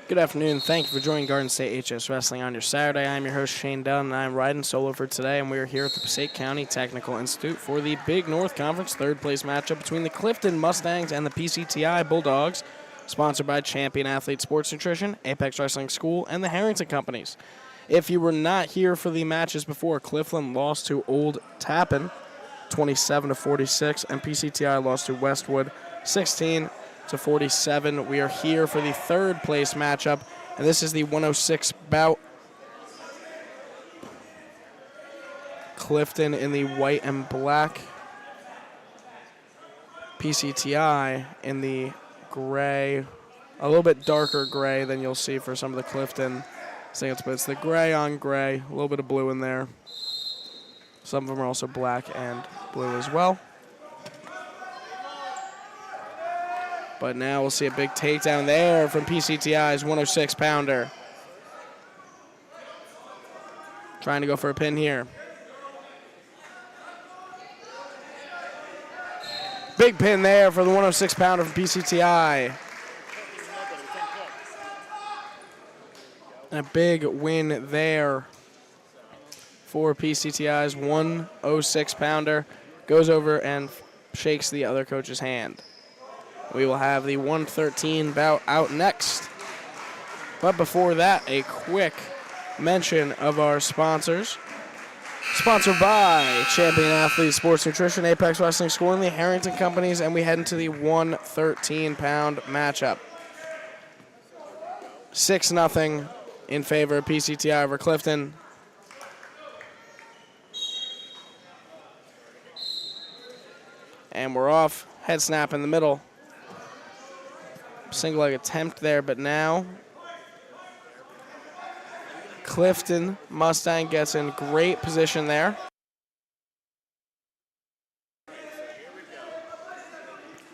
Good afternoon. Thank you for joining Garden State HS Wrestling on your Saturday. I'm your host, Shane Dunn, and I'm riding solo for today, and we are here at the Passaic County Technical Institute for the Big North Conference third-place matchup between the Clifton Mustangs and the PCTI Bulldogs, sponsored by Champion Athlete Sports Nutrition, Apex Wrestling School, and the Harrington Companies. If you were not here for the matches before, Clifton lost to Old Tappan 27-46, and PCTI lost to Westwood 16-47. We are here for the third place matchup, and this is the 106 bout. Clifton in the white and black. PCTI in the gray, a little bit darker gray than you'll see for some of the Clifton singles, but it's the gray on gray, a little bit of blue in there. Some of them are also black and blue as well. But now we'll see a big takedown there from PCTI's 106-pounder. Trying to go for a pin here. Big pin there for the 106-pounder from PCTI. And a big win there for PCTI's 106-pounder. Goes over and shakes the other coach's hand. We will have the 113 bout out next. But before that, a quick mention of our sponsors. Sponsored by Champion Athlete Sports Nutrition, Apex Wrestling School, and the Harrington Companies, and we head into the 113-pound matchup. 6-0 in favor of PCTI over Clifton. And we're off. Head snap in the middle. Single leg attempt there, but now Clifton Mustang gets in great position there.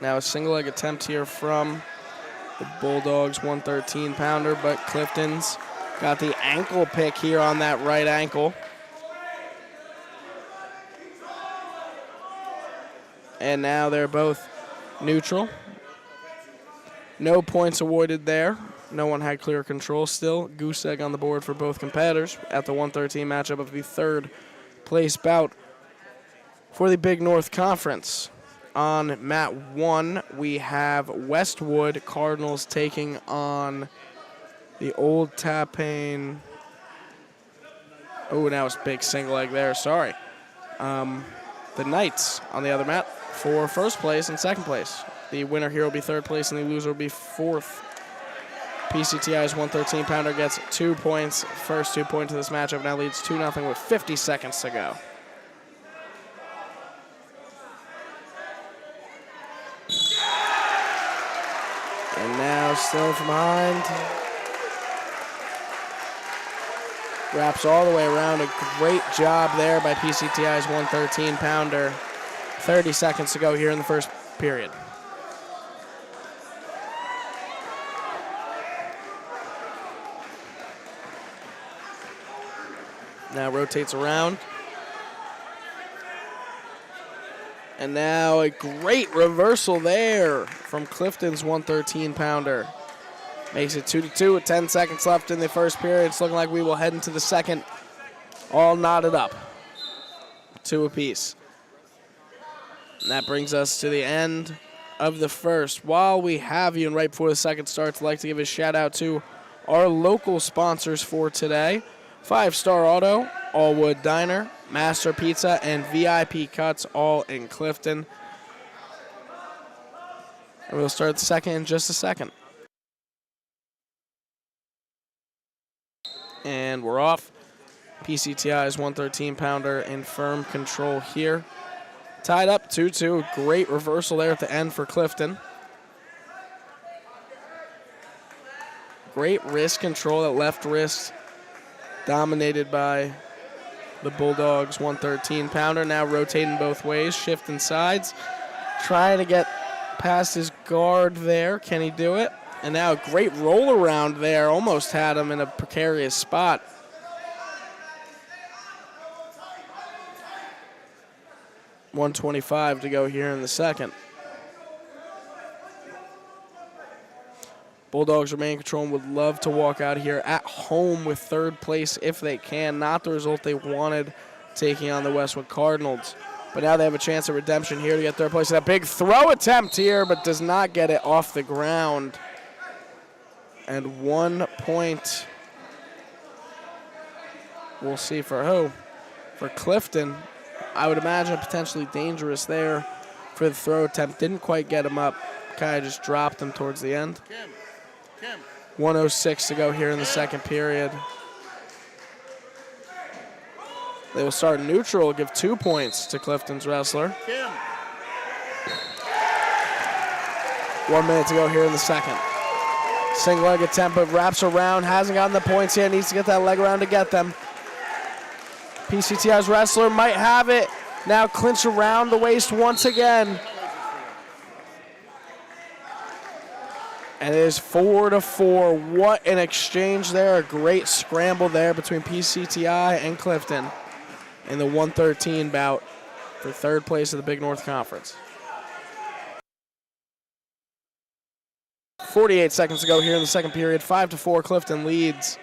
Now a single leg attempt here from the Bulldogs 113-pounder, but Clifton's got the ankle pick here on that right ankle. And now they're both neutral. No points awarded there. No one had clear control still. Goose egg on the board for both competitors at the 113 matchup of the third place bout for the Big North Conference. On mat 1, we have Westwood Cardinals taking on the Old Tappan. Oh, now it's big single leg there. Sorry. The Knights on the other mat for first place and second place. The winner here will be third place, and the loser will be fourth. PCTI's 113-pounder gets 2 points. First 2 points of this matchup now leads 2-0 with 50 seconds to go. And now still from behind. Wraps all the way around. A great job there by PCTI's 113-pounder. 30 seconds to go here in the first period. Now rotates around. And now a great reversal there from Clifton's 113-pounder. Makes it 2-2 with 10 seconds left in the first period. It's looking like we will head into the second all knotted up. 2 apiece. And that brings us to the end of the first. While we have you, and right before the second starts, I'd like to give a shout out to our local sponsors for today. 5 Star Auto, Allwood Diner, Master Pizza, and VIP Cuts, all in Clifton. And we'll start the second in just a second. And we're off. PCTI's 113-pounder in firm control here. Tied up 2-2. Great reversal there at the end for Clifton. Great wrist control, that left wrist dominated by the Bulldogs 113-pounder. Now rotating both ways, shifting sides. Trying to get past his guard there. Can he do it? And now a great roll around there. Almost had him in a precarious spot. .125 to go here in the second. Bulldogs remain in control and would love to walk out here at home with third place if they can. Not the result they wanted taking on the Westwood Cardinals. But now they have a chance at redemption here to get third place. A big throw attempt here, but does not get it off the ground. And 1 point. We'll see for who? For Clifton. I would imagine potentially dangerous there for the throw attempt. Didn't quite get him up. Kind of just dropped him towards the end. 1:06 to go here in the second period. They will start neutral, give 2 points to Clifton's wrestler. 1 minute to go here in the second. Single leg attempt, but wraps around, hasn't gotten the points yet, needs to get that leg around to get them. PCTI's wrestler might have it. Now clinch around the waist once again. And it is 4-4. What an exchange there. A great scramble there between PCTI and Clifton in the 113 bout for third place of the Big North Conference. 48 seconds to go here in the second period. 5-4, Clifton leads.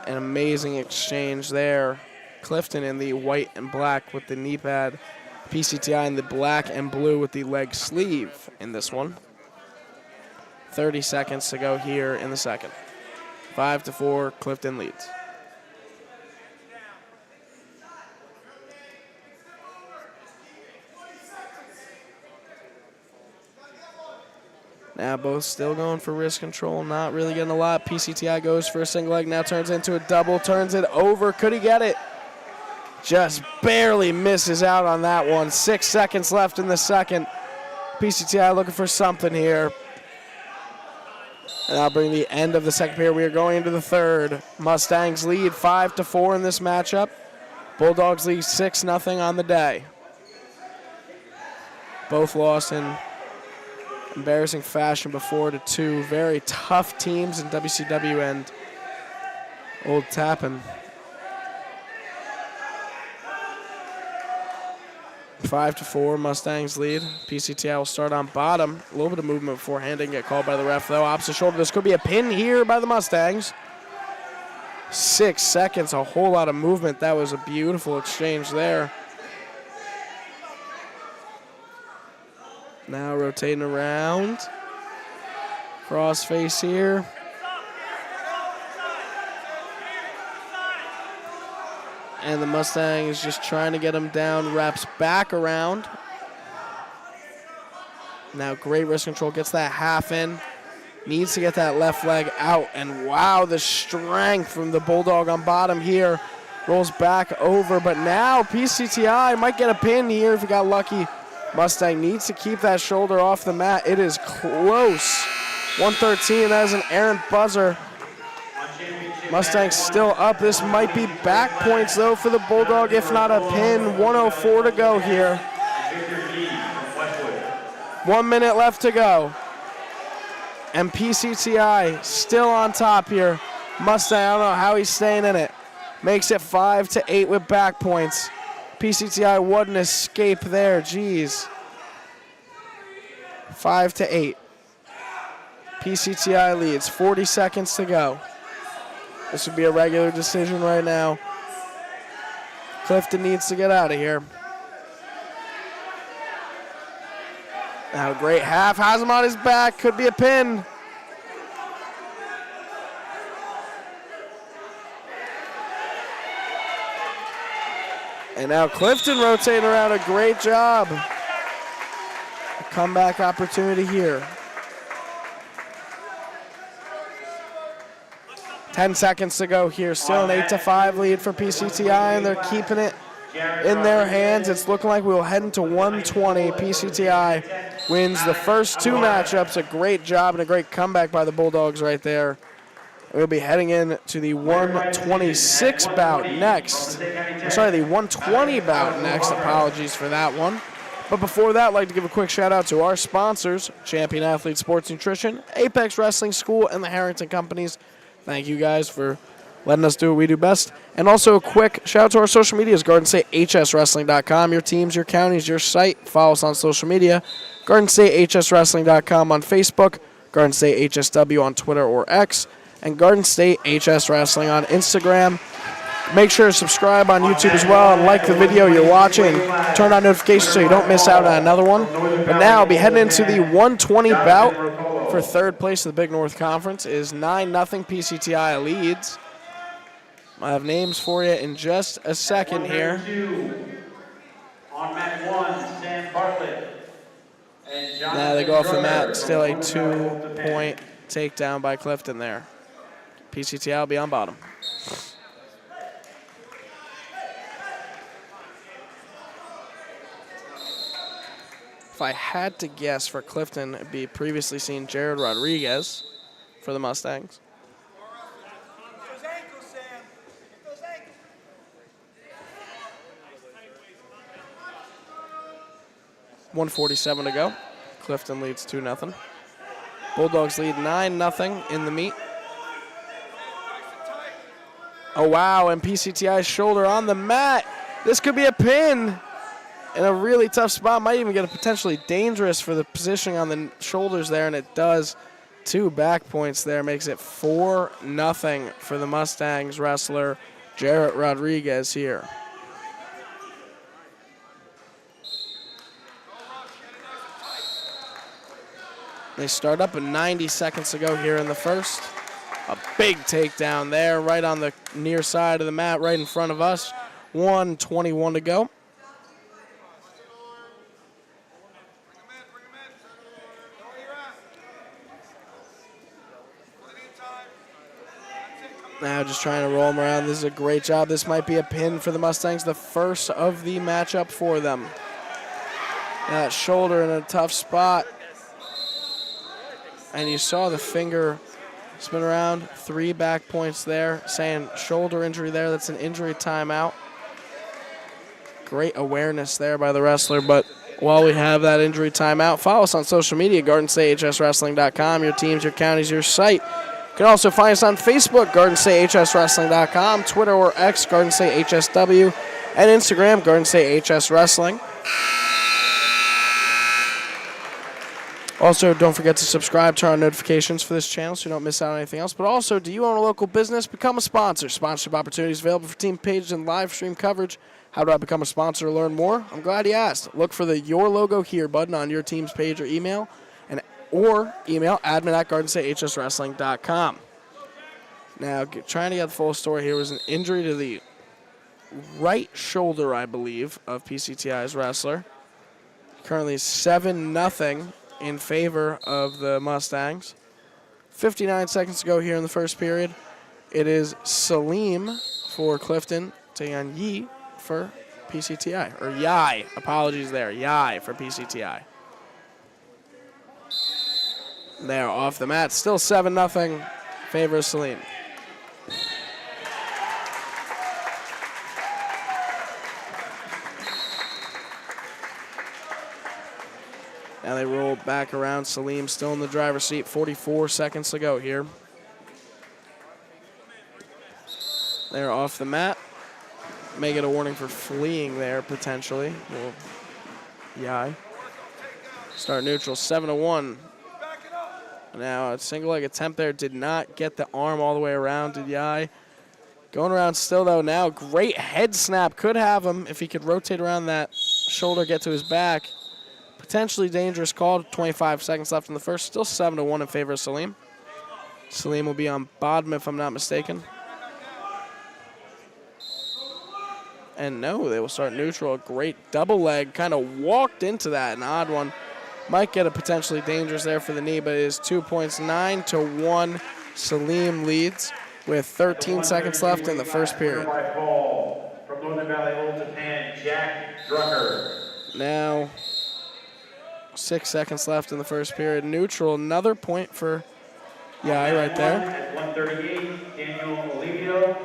An amazing exchange there. Clifton in the white and black with the knee pad. PCTI in the black and blue with the leg sleeve in this one. 30 seconds to go here in the second. 5-4, Clifton leads. Now both still going for wrist control, not really getting a lot. PCTI goes for a single leg, now turns into a double, turns it over. Could he get it? Just barely misses out on that one. 6 seconds left in the second. PCTI looking for something here. And that'll bring the end of the second period. We are going into the third. Mustangs lead 5-4 in this matchup. Bulldogs lead 6-0 on the day. Both lost in embarrassing fashion before to two very tough teams in WCW and Old Tappan. 5-4, Mustangs lead. PCTI will start on bottom. A little bit of movement beforehand, didn't get called by the ref though. Opposite shoulder, this could be a pin here by the Mustangs. 6 seconds, a whole lot of movement. That was a beautiful exchange there. Now rotating around. Cross face here. And the Mustang is just trying to get him down, wraps back around. Now great wrist control, gets that half in. Needs to get that left leg out. And wow, the strength from the Bulldog on bottom here. Rolls back over, but now PCTI might get a pin here if he got lucky. Mustang needs to keep that shoulder off the mat. It is close. 113, that is an errant buzzer. Mustangs still up. This might be back points, though, for the Bulldog, if not a pin. 1:04 to go here. 1 minute left to go. And PCTI still on top here. Mustang, I don't know how he's staying in it. Makes it 5-8 with back points. PCTI, what an escape there. Jeez. 5-8. PCTI leads. 40 seconds to go. This would be a regular decision right now. Clifton needs to get out of here. Now, great half. Has him on his back. Could be a pin. And now Clifton rotating around. A great job. A comeback opportunity here. 10 seconds to go here. Still an 8-5 lead for PCTI, and they're keeping it in their hands. It's looking like we will head into 120. PCTI wins the first two matchups. A great job and a great comeback by the Bulldogs right there. We'll be heading in to the 126 bout next. Sorry, the 120 bout next. Apologies for that one. But before that, I'd like to give a quick shout out to our sponsors, Champion Athlete Sports Nutrition, Apex Wrestling School, and the Harrington Companies. Thank you guys for letting us do what we do best. And also a quick shout out to our social medias, GardenStateHSWrestling.com, your teams, your counties, your site. Follow us on social media, GardenStateHSWrestling.com on Facebook, Garden State HSW on Twitter or X, and Garden State HS Wrestling on Instagram. Make sure to subscribe on YouTube as well and like the video you're watching and turn on notifications so you don't miss out on another one. But now, I'll be heading into the 120 bout for third place of the Big North Conference. It is 9-0 PCTI leads. I have names for you in just a second here. On mat 1, Sam Bartlett. Now they go off the mat. Still a 2-point takedown by Clifton there. PCTI will be on bottom. If I had to guess for Clifton, it'd be previously seen Jared Rodriguez for the Mustangs. 1:47 to go. Clifton leads 2-0. Bulldogs lead 9-0 in the meet. Oh, wow, and PCTI's shoulder on the mat. This could be a pin in a really tough spot. Might even get a potentially dangerous for the positioning on the shoulders there, and it does. 2 back points there makes it 4-0 for the Mustangs wrestler Jarrett Rodriguez here. They start up at 90 seconds to go here in the first. A big takedown there, right on the near side of the mat, right in front of us. 1:21 to go. Now just trying to roll them around. This is a great job. This might be a pin for the Mustangs, the first of the matchup for them. That shoulder in a tough spot. And you saw the finger spin around. 3 back points there, saying shoulder injury there. That's an injury timeout. Great awareness there by the wrestler, but while we have that injury timeout, follow us on social media, GardenStateHSWrestling.com, your teams, your counties, your site. You can also find us on Facebook, GardenStateHSWrestling.com, Twitter or X, GardenStateHSW, and Instagram, GardenStateHSWrestling. Also, don't forget to subscribe, turn on notifications for this channel so you don't miss out on anything else. But also, do you own a local business? Become a sponsor. Sponsorship opportunities available for team pages and live stream coverage. How do I become a sponsor or learn more? I'm glad you asked. Look for the Your Logo Here button on your team's page or email email admin@GardenStateHSWrestling.com. Now, trying to get the full story here, was an injury to the right shoulder, I believe, of PCTI's wrestler. Currently 7-0 in favor of the Mustangs. 59 seconds to go here in the first period. It is Salim for Clifton taking on Yi for PCTI. Or Yai, apologies there. Yai for PCTI. They're off the mat. Still 7-0 favor of Salim. Now they roll back around. Salim still in the driver's seat. 44 seconds to go here. They're off the mat. May get a warning for fleeing there, potentially. Well, Yai. Start neutral, 7-1. Now a single leg attempt there. Did not get the arm all the way around, did Yai. Going around still, though, now. Great head snap. Could have him if he could rotate around that shoulder, get to his back. Potentially dangerous call. 25 seconds left in the first. Still 7-1 in favor of Salim. Salim will be on bottom if I'm not mistaken. And no, they will start neutral. A great double leg. Kind of walked into that. An odd one. Might get a potentially dangerous there for the knee, but it is 2 points, 9-1. Salim leads with 13 seconds left in the first period. From Northern Valley, Old Japan, Jack Drucker. Now 6 seconds left in the first period. Neutral, another point for Yai right there. At 138, Daniel Olivio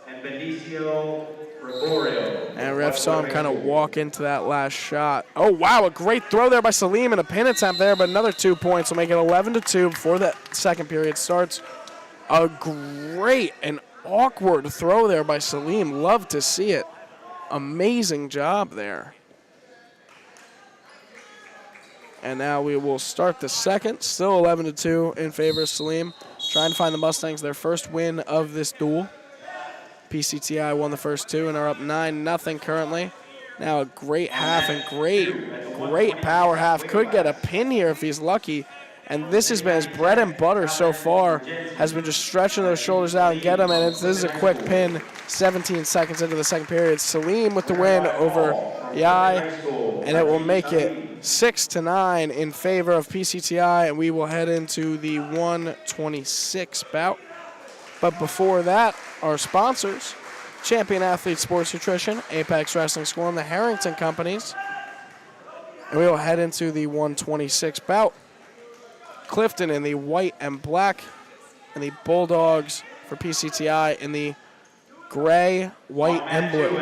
and Benicio Gregorio. And ref saw him kind of walk into that last shot. Oh, wow, a great throw there by Salim and a pin attempt there, but another 2 points will make it 11-2 before that second period starts. A great and awkward throw there by Salim. Love to see it. Amazing job there. And now we will start the second. Still 11-2 in favor of Salim. Trying to find the Mustangs their first win of this duel. PCTI won the first two and are up 9-0 currently. Now a great half and great power half. Could get a pin here if he's lucky. And this has been his bread and butter so far, has been just stretching those shoulders out and get him. And this is a quick pin, 17 seconds into the second period. Salim with the win over Yai, and it will make it 6-9 in favor of PCTI, and we will head into the 126 bout. But before that, our sponsors, Champion Athlete Sports Nutrition, Apex Wrestling School, and the Harrington Companies. And we will head into the 126 bout. Clifton in the white and black, and the Bulldogs for PCTI in the gray, white, and blue.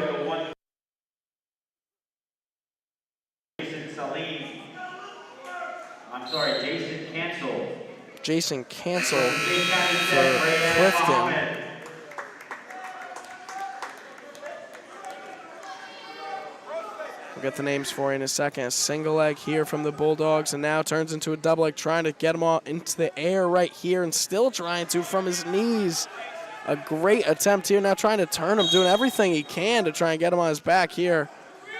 Jason Cancel for Clifton. We'll get the names for you in a second. A single leg here from the Bulldogs, and now turns into a double leg, trying to get him all into the air right here, and still trying to from his knees. A great attempt here, now trying to turn him, doing everything he can to try and get him on his back here,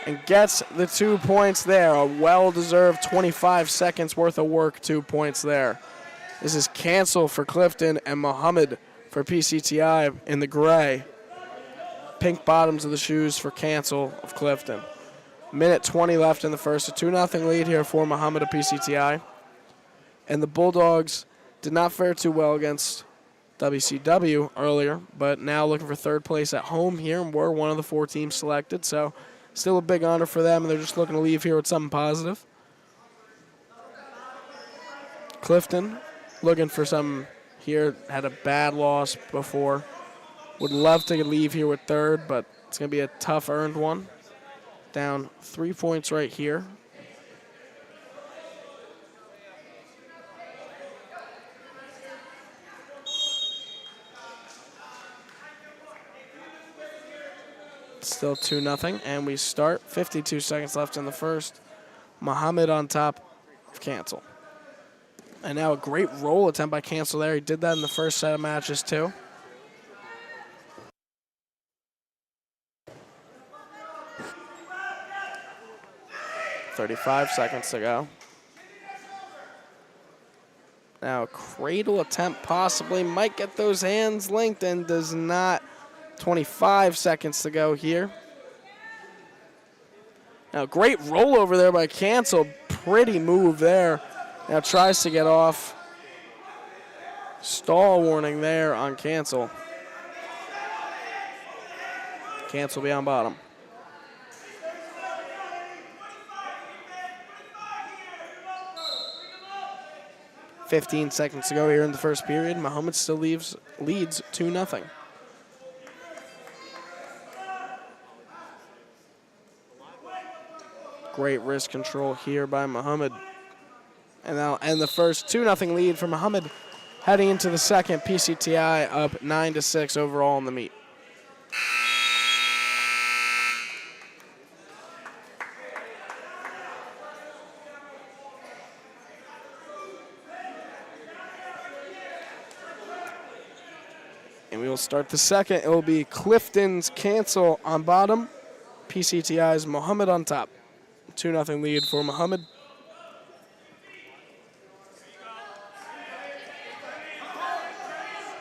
and gets the 2 points there. A well-deserved 25 seconds worth of work, 2 points there. This is Cancel for Clifton and Muhammad for PCTI in the gray. Pink bottoms of the shoes for Cancel of Clifton. Minute 20 left in the first. A 2-0 lead here for Muhammad of PCTI. And the Bulldogs did not fare too well against WCW earlier, but now looking for third place at home here, and were one of the 4 teams selected. So still a big honor for them, and they're just looking to leave here with something positive. Clifton looking for some here. Had a bad loss before. Would love to leave here with third, but it's going to be a tough earned one. Down 3 points right here. Still 2-0, and we start. 52 seconds left in the first. Muhammad on top of Cancel. And now a great roll attempt by Cancel there. He did that in the first set of matches too. .35 seconds to go. Now a cradle attempt possibly. Might get those hands linked and does not. 25 seconds to go here. Now great roll over there by Cancel. Pretty move there. Now tries to get off. Stall warning there on Cancel. Cancel beyond bottom. .15 seconds to go here in the first period. Muhammad still leads 2-0. Great wrist control here by Muhammad. And now end the first 2-0 lead for Muhammad. Heading into the second, PCTI up 9-6 overall in the meet. And we will start the second. It will be Clifton's Cancel on bottom. PCTI's Muhammad on top. 2-0 lead for Muhammad.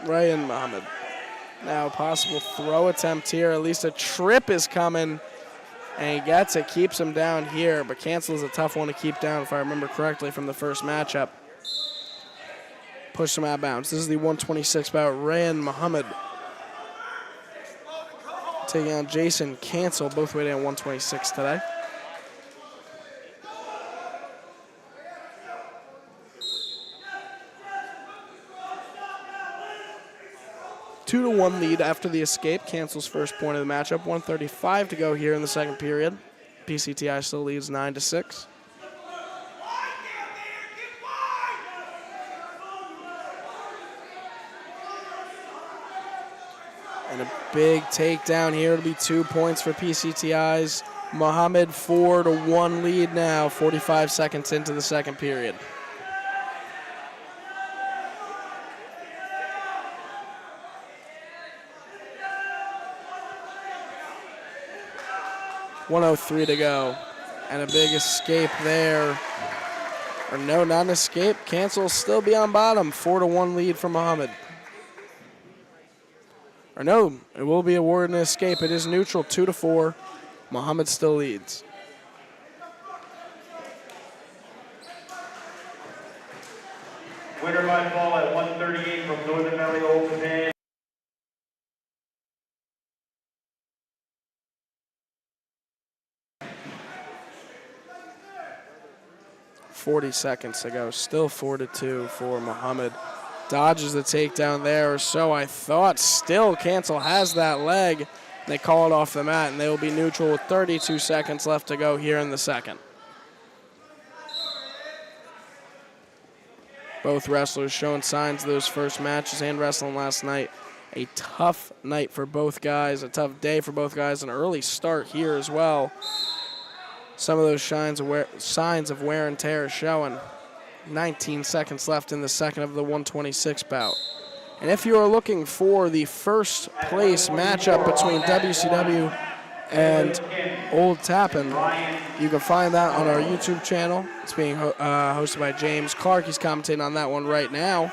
Ryan Muhammad. Now possible throw attempt here. At least a trip is coming. And he gets it, keeps him down here. But Cancel is a tough one to keep down, if I remember correctly from the first matchup. Push him out of bounds. This is the 126 bout. Ryan Muhammad taking on Jason Cancel, both weighing at 126 today. Two to 1 lead after the escape. Cancel's first point of the matchup. 1:35 to go here in the second period. PCTI still leads 9-6. And a big takedown here. It'll be 2 points for PCTI's Muhammad. 4-1 lead now, 45 seconds into the second period. .103 to go. And a big escape there. Or no, not an escape. Cancel, still be on bottom. 4-1 lead for Muhammad. Or no, it will be awarded an escape. It is neutral, 2-4. Muhammad still leads. Winner by fall at 138 from Northern Valley Old Japan. 40 seconds to go. Still 4-2 for Muhammad. Dodges the takedown there, or so I thought. Still, Cancel has that leg. They call it off the mat, and they will be neutral with 32 seconds left to go here in the second. Both wrestlers showing signs of those first matches and wrestling last night. A tough night for both guys, a tough day for both guys, an early start here as well. Some of those signs of wear and tear showing. 19 seconds left in the second of the 126 bout. And if you are looking for the first place matchup between WCW and Old Tappan, you can find that on our YouTube channel. It's being hosted by James Clarke. He's commentating on that one right now.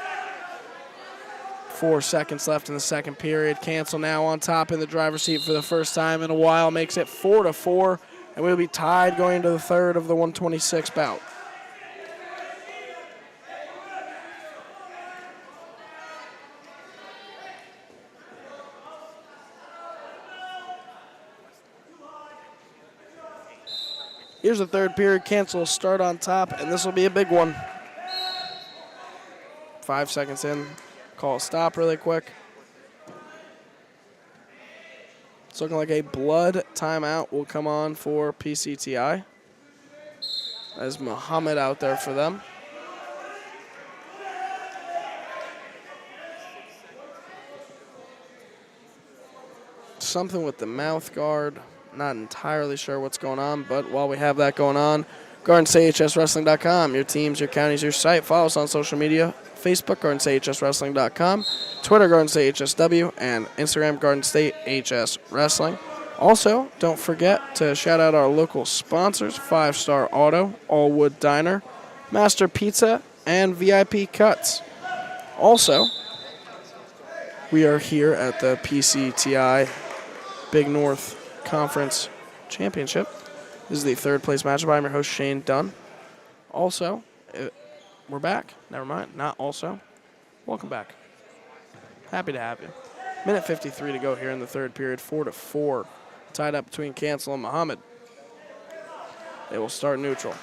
4 seconds left in the second period. Cancel now on top in the driver's seat for the first time in a while. Makes it 4-4. And we'll be tied going into the third of the 126 bout. Here's the third period. Cancel start on top, and this will be a big one. 5 seconds in. Call a stop really quick. It's looking like a blood timeout will come on for PCTI. There's Muhammad out there for them. Something with the mouth guard. Not entirely sure what's going on, but while we have that going on, GardenStateHSWrestling.com. Your teams, your counties, your site. Follow us on social media. Facebook, GardenStateHSWrestling.com. Twitter, GardenStateHSW, and Instagram, GardenStateHSWrestling. Also, don't forget to shout out our local sponsors, 5 Star Auto, Allwood Diner, Master Pizza, and VIP Cuts. Also, we are here at the PCTI Big North Conference Championship. This is the third place matchup. I'm your host, Shane Dunn. Also, we're back. Never mind. Not also. Welcome back. Happy to have you. Minute 53 to go here in the third period. 4-4. Tied up between Cancel and Muhammad. They will start neutral.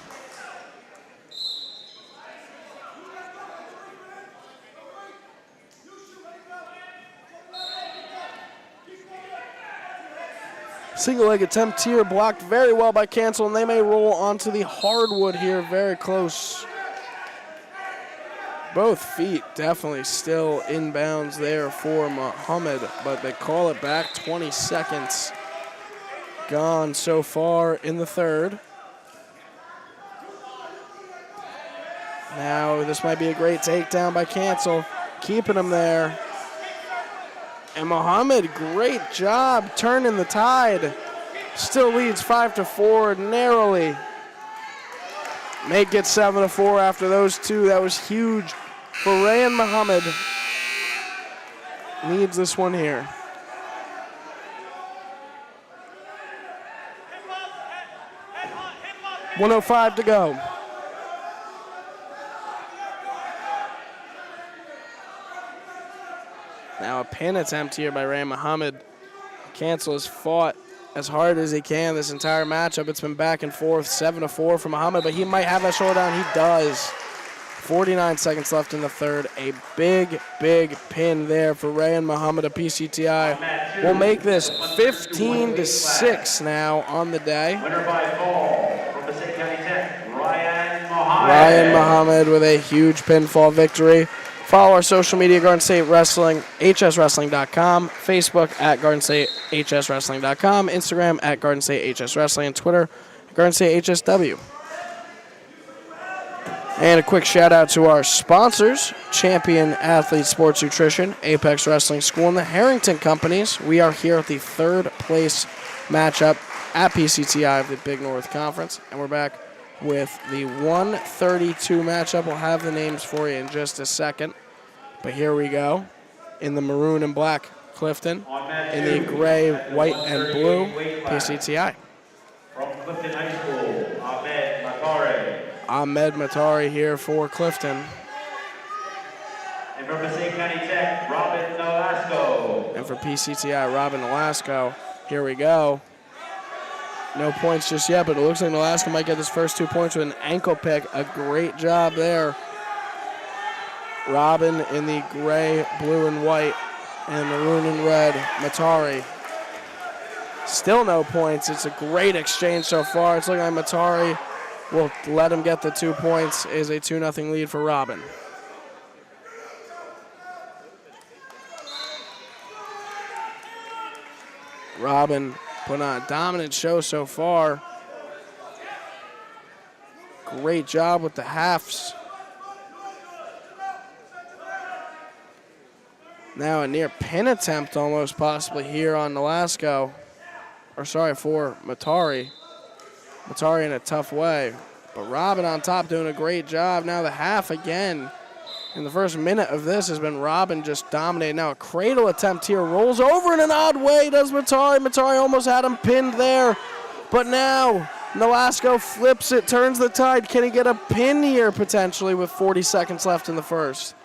Single leg attempt here, blocked very well by Cancel, and they may roll onto the hardwood here, very close. Both feet definitely still inbounds there for Muhammad, but they call it back. 20 seconds gone so far in the third. Now this might be a great takedown by Cancel, keeping him there. And Muhammad, great job turning the tide. Still leads 5-4 narrowly. Make it 7-4 after those two. That was huge for Ray and Muhammad. Needs this one here. .105 to go. Now a pin attempt here by Ray Muhammad. Cancel has fought as hard as he can this entire matchup. It's been back and forth, 7-4 for Muhammad, but he might have that showdown. He does. 49 seconds left in the third. A big, big pin there for Ray and Muhammad of PCTI. We'll make this 15-6 now on the day. Winner by fall from Passaic County Tech, Ryan Muhammad. Ryan Muhammad with a huge pinfall victory. Follow our social media, Garden State Wrestling, hswrestling.com, Facebook at Garden State hswrestling.com, Instagram at Garden State HS Wrestling, and Twitter Garden State HSW. And a quick shout out to our sponsors, Champion Athlete Sports Nutrition, Apex Wrestling School, and the Harrington Companies. We are here at the third place matchup at PCTI of the Big North Conference, and we're back with the 132 matchup. We'll have the names for you in just a second, but here we go. In the maroon and black, Clifton. In the gray, white, and blue, PCTI. From Clifton High School, Ahmed Matari here for Clifton. And from Passaic County Tech, Robin Nolasco. And for PCTI, Robin Nolasco. Here we go. No points just yet, but it looks like Nolasco might get his first 2 points with an ankle pick. A great job there. Robin in the gray, blue, and white, and maroon and red, Matari. Still no points. It's a great exchange so far. It's looking like Matari will let him get the 2 points. Is a 2-0 lead for Robin. Robin put on a dominant show so far. Great job with the halves. Now a near pin attempt almost possibly here on Nolasco. Or sorry, for Matari. Matari in a tough way. But Robin on top doing a great job. Now the half again. In the first minute of this has been Robin just dominating. Now a cradle attempt here. Rolls over in an odd way, does Matari. Matari almost had him pinned there. But now Nolasco flips it, turns the tide. Can he get a pin here potentially with 40 seconds left in the first?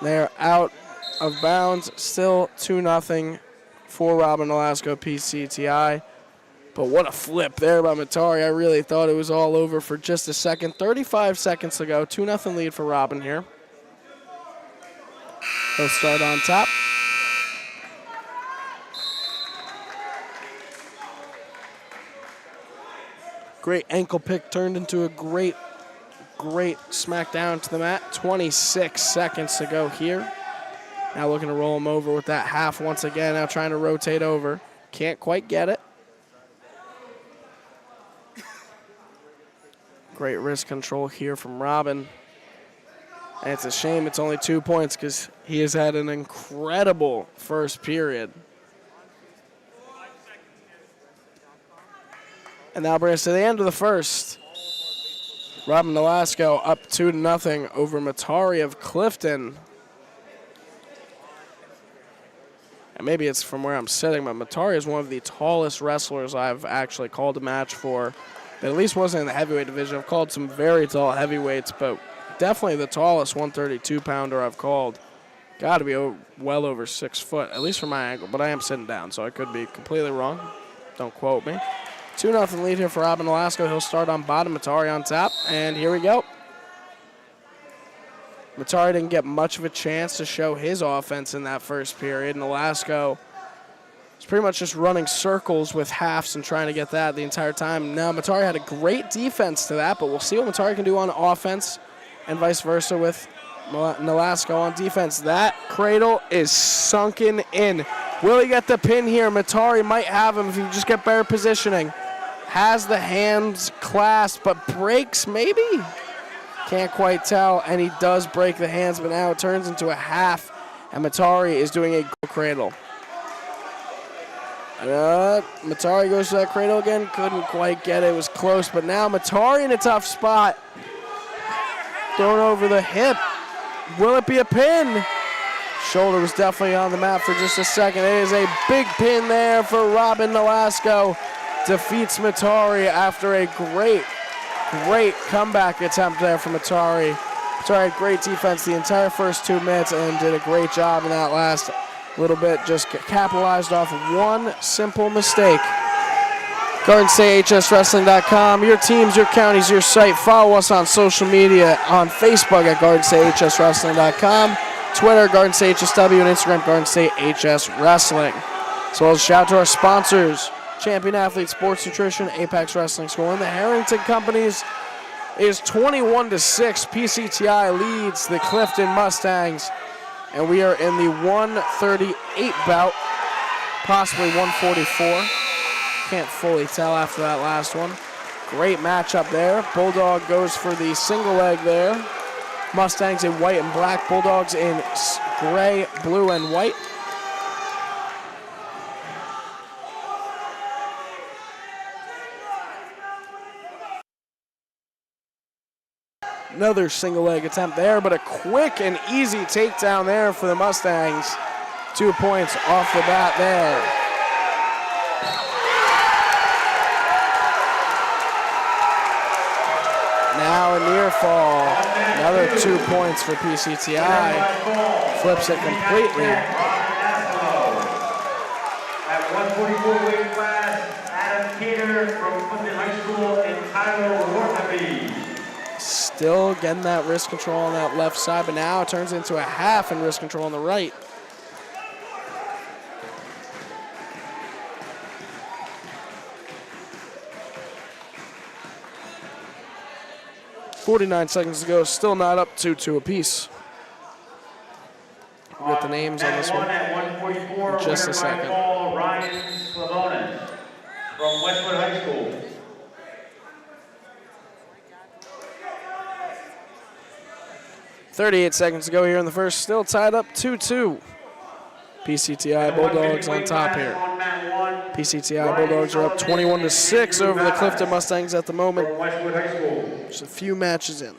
They're out of bounds. Still 2-0 for Robin Nolasco, PCTI. But what a flip there by Matari. I really thought it was all over for just a second. 35 seconds to go. 2-0 lead for Robin here. He'll start on top. Great ankle pick turned into a great smackdown to the mat. 26 seconds to go here. Now looking to roll him over with that half once again. Now trying to rotate over. Can't quite get it. Great wrist control here from Robin. And it's a shame it's only 2 points because he has had an incredible first period. And that brings us to the end of the first. Robin Nolasco up 2-0 over Matari of Clifton. And maybe it's from where I'm sitting, but Matari is one of the tallest wrestlers I've actually called a match for. That at least wasn't in the heavyweight division. I've called some very tall heavyweights, but definitely the tallest 132-pounder I've called. Got to be well over 6 foot, at least from my angle, but I am sitting down, so I could be completely wrong. Don't quote me. 2-0 lead here for Robin Nolasco. He'll start on bottom, Matari on top, and here we go. Matari didn't get much of a chance to show his offense in that first period. Nolasco was pretty much just running circles with halves and trying to get that the entire time. Now, Matari had a great defense to that, but we'll see what Matari can do on offense and vice versa with Nolasco on defense. That cradle is sunken in. Will he get the pin here? Matari might have him if he just get better positioning. Has the hands clasped, but breaks maybe? Can't quite tell, and he does break the hands, but now it turns into a half, and Matari is doing a cradle. Matari goes to that cradle again. Couldn't quite get it. It was close, but now Matari in a tough spot. Thrown over the hip. Will it be a pin? Shoulder was definitely on the mat for just a second. It is a big pin there for Robin Nolasco. Defeats Matari after a great comeback attempt there from Matari. Matari had great defense the entire first 2 minutes and did a great job in that last little bit. Just capitalized off one simple mistake. GardenStateHSWrestling.com. Your teams, your counties, your site. Follow us on social media on Facebook at GardenStateHSWrestling.com, Twitter, GardenStateHSW, and Instagram, GardenStateHSWrestling. As well as shout out to our sponsors, Champion Athlete Sports Nutrition, Apex Wrestling School, and the Harrington Companies. is 21-6. PCTI leads the Clifton Mustangs, and we are in the 138 bout, possibly 144. Can't fully tell after that last one. Great matchup there. Bulldog goes for the single leg there. Mustangs in white and black. Bulldogs in gray, blue, and white. Another single leg attempt there, but a quick and easy takedown there for the Mustangs. 2 points off the bat there. Now a near fall. Another 2 points for PCTI. Flips it completely. At 144 weight class, Adam Cater from Clifton High School and Tyler Worthaby. Still getting that wrist control on that left side, but now it turns into a half and wrist control on the right. .49 seconds to go, still not up 2-2 apiece. We'll get the names on this one in just a second. Ryan Slavonis from Westwood High School. 38 seconds to go here in the first, still tied up 2-2. PCTI Bulldogs on top here. PCTI Bulldogs are up 21-6 over the Clifton Mustangs at the moment. Just a few matches in.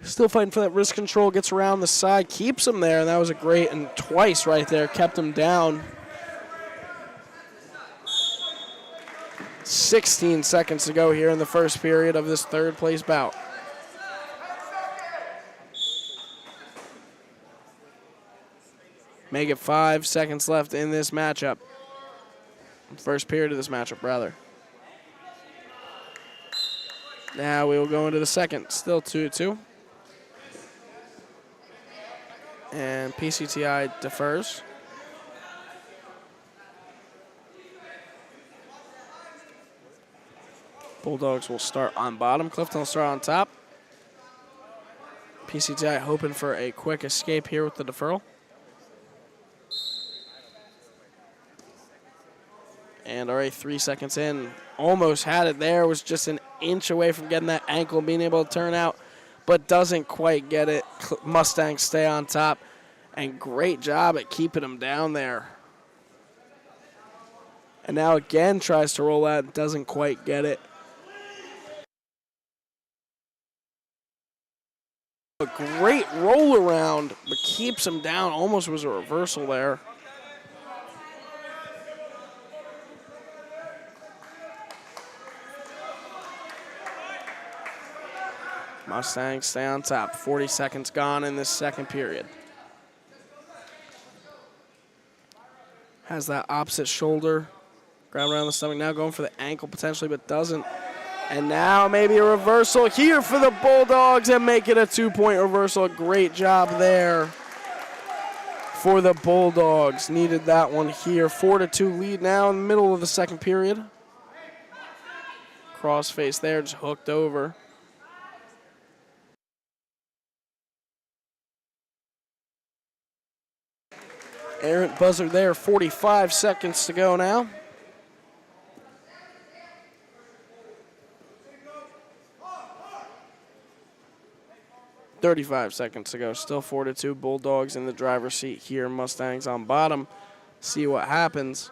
Still fighting for that wrist control, gets around the side, keeps him there, and that was a great, and twice right there, kept him down. 16 seconds to go here in the first period of this third place bout. Make it 5 seconds left in this matchup. First period of this matchup, rather. Now we will go into the second, still 2-2. And PCTI defers. Bulldogs will start on bottom. Clifton will start on top. PCTI hoping for a quick escape here with the deferral. And already 3 seconds in, almost had it there, was just an inch away from getting that ankle and being able to turn out, but doesn't quite get it. Mustangs stay on top, and great job at keeping him down there. And now again tries to roll out, doesn't quite get it. A great roll around, but keeps him down, almost was a reversal there. Mustangs stay on top. 40 seconds gone in this second period. Has that opposite shoulder. Grab around the stomach. Now going for the ankle potentially, but doesn't. And now maybe a reversal here for the Bulldogs and make it a 2-point reversal. Great job there for the Bulldogs. Needed that one here. 4-2 lead now in the middle of the second period. Crossface there, just hooked over. Errant buzzer there, 45 seconds to go now. .35 seconds to go, still 4-2. Bulldogs in the driver's seat here, Mustangs on bottom. See what happens.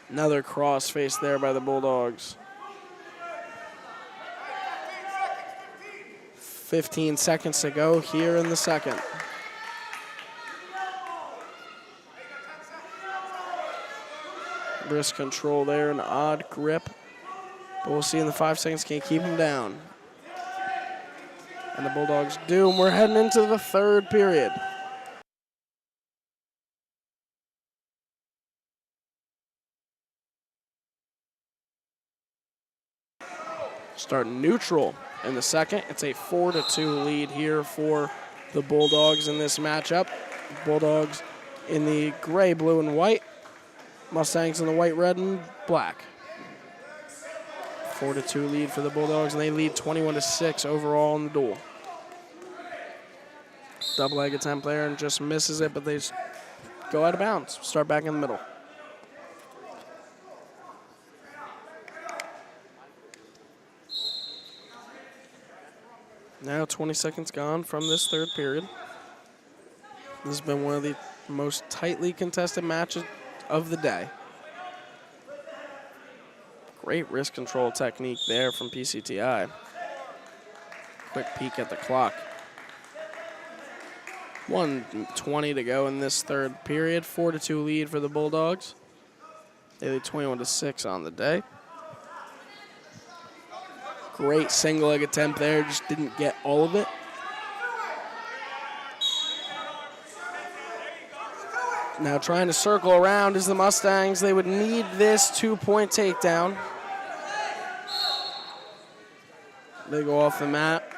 Another crossface there by the Bulldogs. 15 seconds to go here in the second. Wrist control there, an odd grip. But we'll see in the 5 seconds, can keep him down. And the Bulldogs do, and we're heading into the third period. Start neutral in the second. It's a 4-2 lead here for the Bulldogs in this matchup. Bulldogs in the gray, blue, and white. Mustangs in the white, red, and black. 4-2 lead for the Bulldogs, and they lead 21-6 overall in the duel. Double leg attempt there and just misses it, but they just go out of bounds. Start back in the middle. Now 20 seconds gone from this third period. This has been one of the most tightly contested matches of the day. Great wrist control technique there from PCTI. Quick peek at the clock. 1:20 to go in this third period. 4-2 lead for the Bulldogs. They lead 21-6 on the day. Great single leg attempt there, just didn't get all of it. Now trying to circle around is the Mustangs. They would need this 2-point takedown. They go off the mat.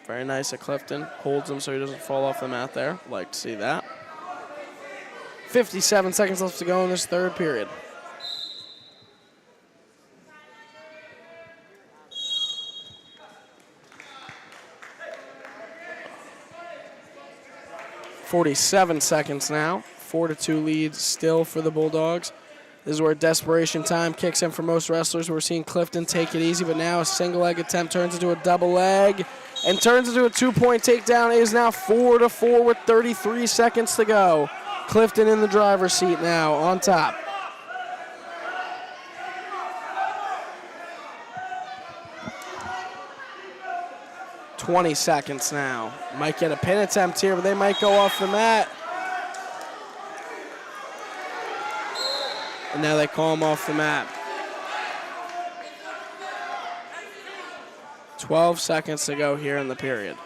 Very nice at Clifton. Holds him so he doesn't fall off the mat there. Like to see that. 57 seconds left to go in this third period. .47 seconds now. 4-2 lead still for the Bulldogs. This is where desperation time kicks in for most wrestlers. We're seeing Clifton take it easy, but now a single leg attempt turns into a double leg and turns into a 2-point takedown. It is now 4-4 with 33 seconds to go. Clifton in the driver's seat now on top. .20 seconds now. Might get a pin attempt here, but they might go off the mat. And now they call him off the mat. 12 seconds to go here in the period.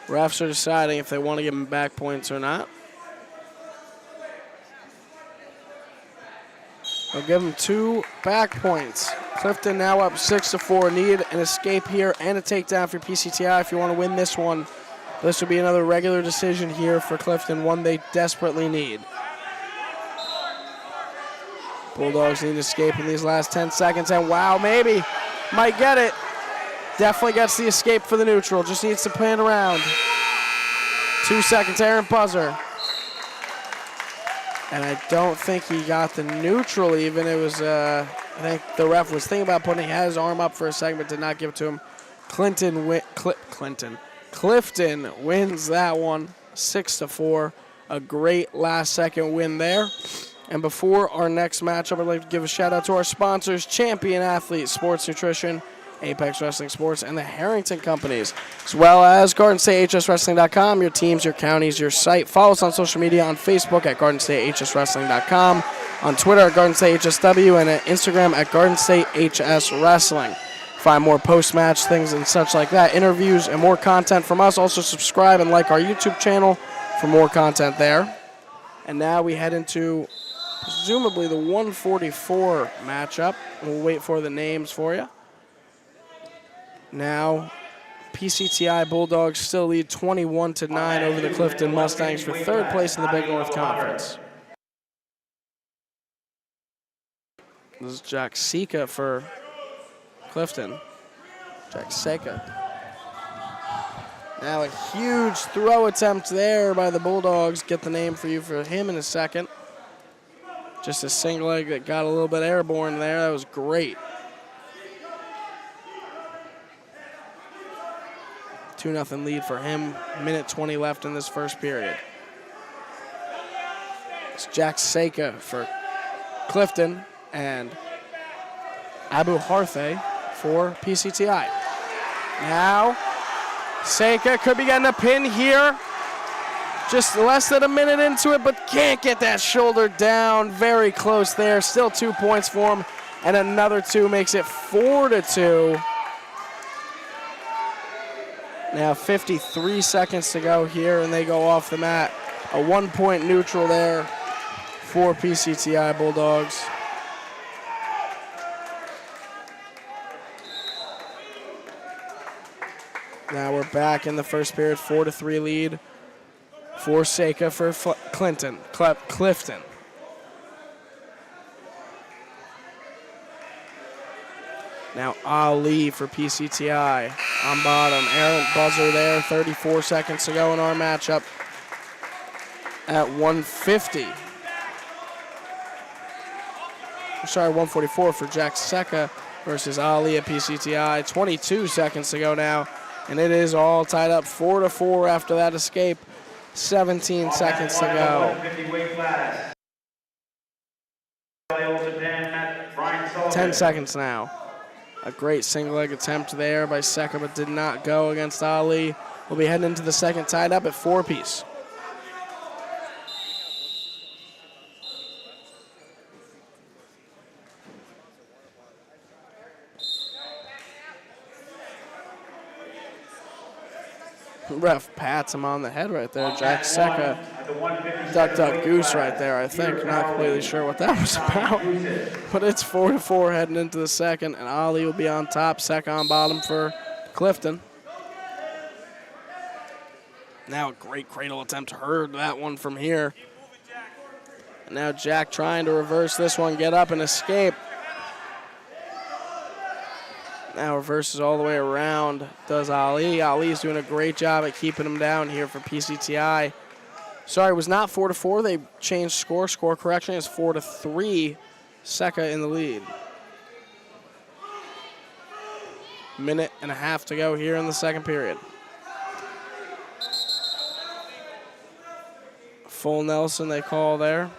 Refs are deciding if they want to give him back points or not. They'll give him 2 back points. Clifton now up 6-4. Need an escape here and a takedown for PCTI if you want to win this one. This would be another regular decision here for Clifton, one they desperately need. Bulldogs need to escape in these last 10 seconds, and wow, maybe might get it. Definitely gets the escape for the neutral. Just needs to pan around. 2 seconds, Aaron buzzer. And I don't think he got the neutral even. It was, I think the ref was thinking about putting his arm up for a second, but did not give it to him. Clifton wins that one, 6-4. A great last second win there. And before our next matchup, I'd like to give a shout out to our sponsors, Champion Athlete Sports Nutrition, Apex Wrestling Sports, and the Harrington Companies, as well as GardenStateHSWrestling.com, your teams, your counties, your site. Follow us on social media on Facebook at GardenStateHSWrestling.com, on Twitter at GardenStateHSW, and at Instagram at GardenStateHSWrestling. Find more post-match things and such like that, interviews and more content from us. Also subscribe and like our YouTube channel for more content there. And now we head into presumably the 144 matchup. We'll wait for the names for you. Now, PCTI Bulldogs still lead 21-9 over the Clifton Mustangs for third place in the Big North Conference. This is Jack Sika for Clifton. Jack Sika. Now a huge throw attempt there by the Bulldogs. Get the name for you for him in a second. Just a single leg that got a little bit airborne there. That was great. 2-0 lead for him. Minute 20 left in this first period. It's Jack Seka for Clifton and Abu Harthe for PCTI. Now, Seka could be getting a pin here. Just less than a minute into it, but can't get that shoulder down. Very close there. Still 2 points for him, and another 2 makes it 4-2. Now 53 seconds to go here, and they go off the mat. A 1-point neutral there for PCTI Bulldogs. Now we're back in the first period, 4-3 lead for Seika for Clifton. Now Ali for PCTI on bottom. Errant buzzer there, 34 seconds to go in our matchup at 150. Sorry, 144 for Jack Seika versus Ali at PCTI. 22 seconds to go now, and it is all tied up 4-4 after that escape. 17 seconds to go. 10 seconds now. A great single leg attempt there by Seika, but did not go against Ali. We'll be heading into the second tied up at 4 apiece. Ref pats him on the head right there. Jack Seika, duck goose right there, I think. Not completely sure what that was about. But it's 4-4 heading into the second, and Ali will be on top. Seika on bottom for Clifton. Now a great cradle attempt. Heard that one from here. And now Jack trying to reverse this one, get up and escape. Now reverses all the way around, does Ali. Ali's doing a great job at keeping him down here for PCTI. Sorry, it was not 4-4. They changed score. Score correction is 4-3. Seika in the lead. Minute and a half to go here in the second period. Full Nelson they call there.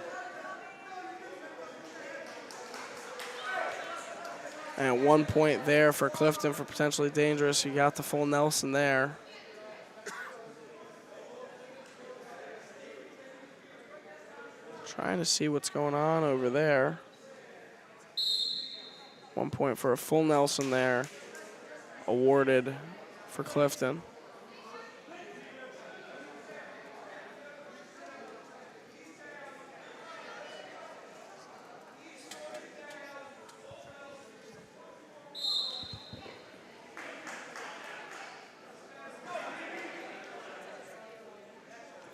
And 1 point there for Clifton for potentially dangerous. You got the full Nelson there. Trying to see what's going on over there. 1 point for a full Nelson there. Awarded for Clifton.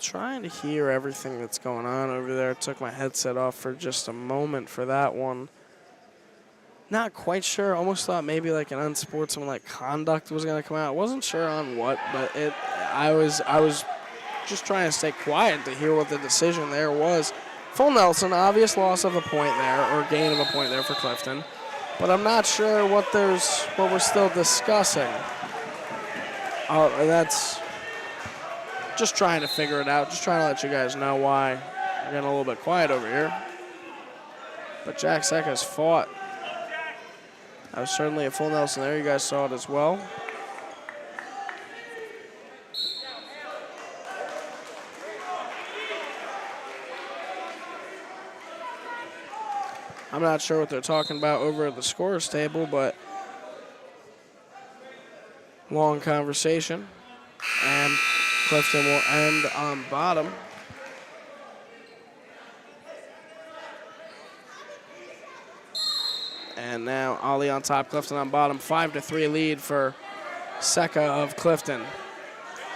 Trying to hear everything that's going on over there. Took my headset off for just a moment for that one. Not quite sure. Almost thought maybe like an unsportsmanlike conduct was going to come out. Wasn't sure on what, but I was just trying to stay quiet to hear what the decision there was. Full Nelson, obvious loss of a point there, or gain of a point there for Clifton. But I'm not sure what we're still discussing. That's just trying to figure it out. Just trying to let you guys know why we're getting a little bit quiet over here. But Jack Seika's fought. That was certainly a full Nelson there. You guys saw it as well. I'm not sure what they're talking about over at the scorers table, but long conversation. And Clifton will end on bottom. And now Ali on top, Clifton on bottom. 5-3 lead for Seika of Clifton.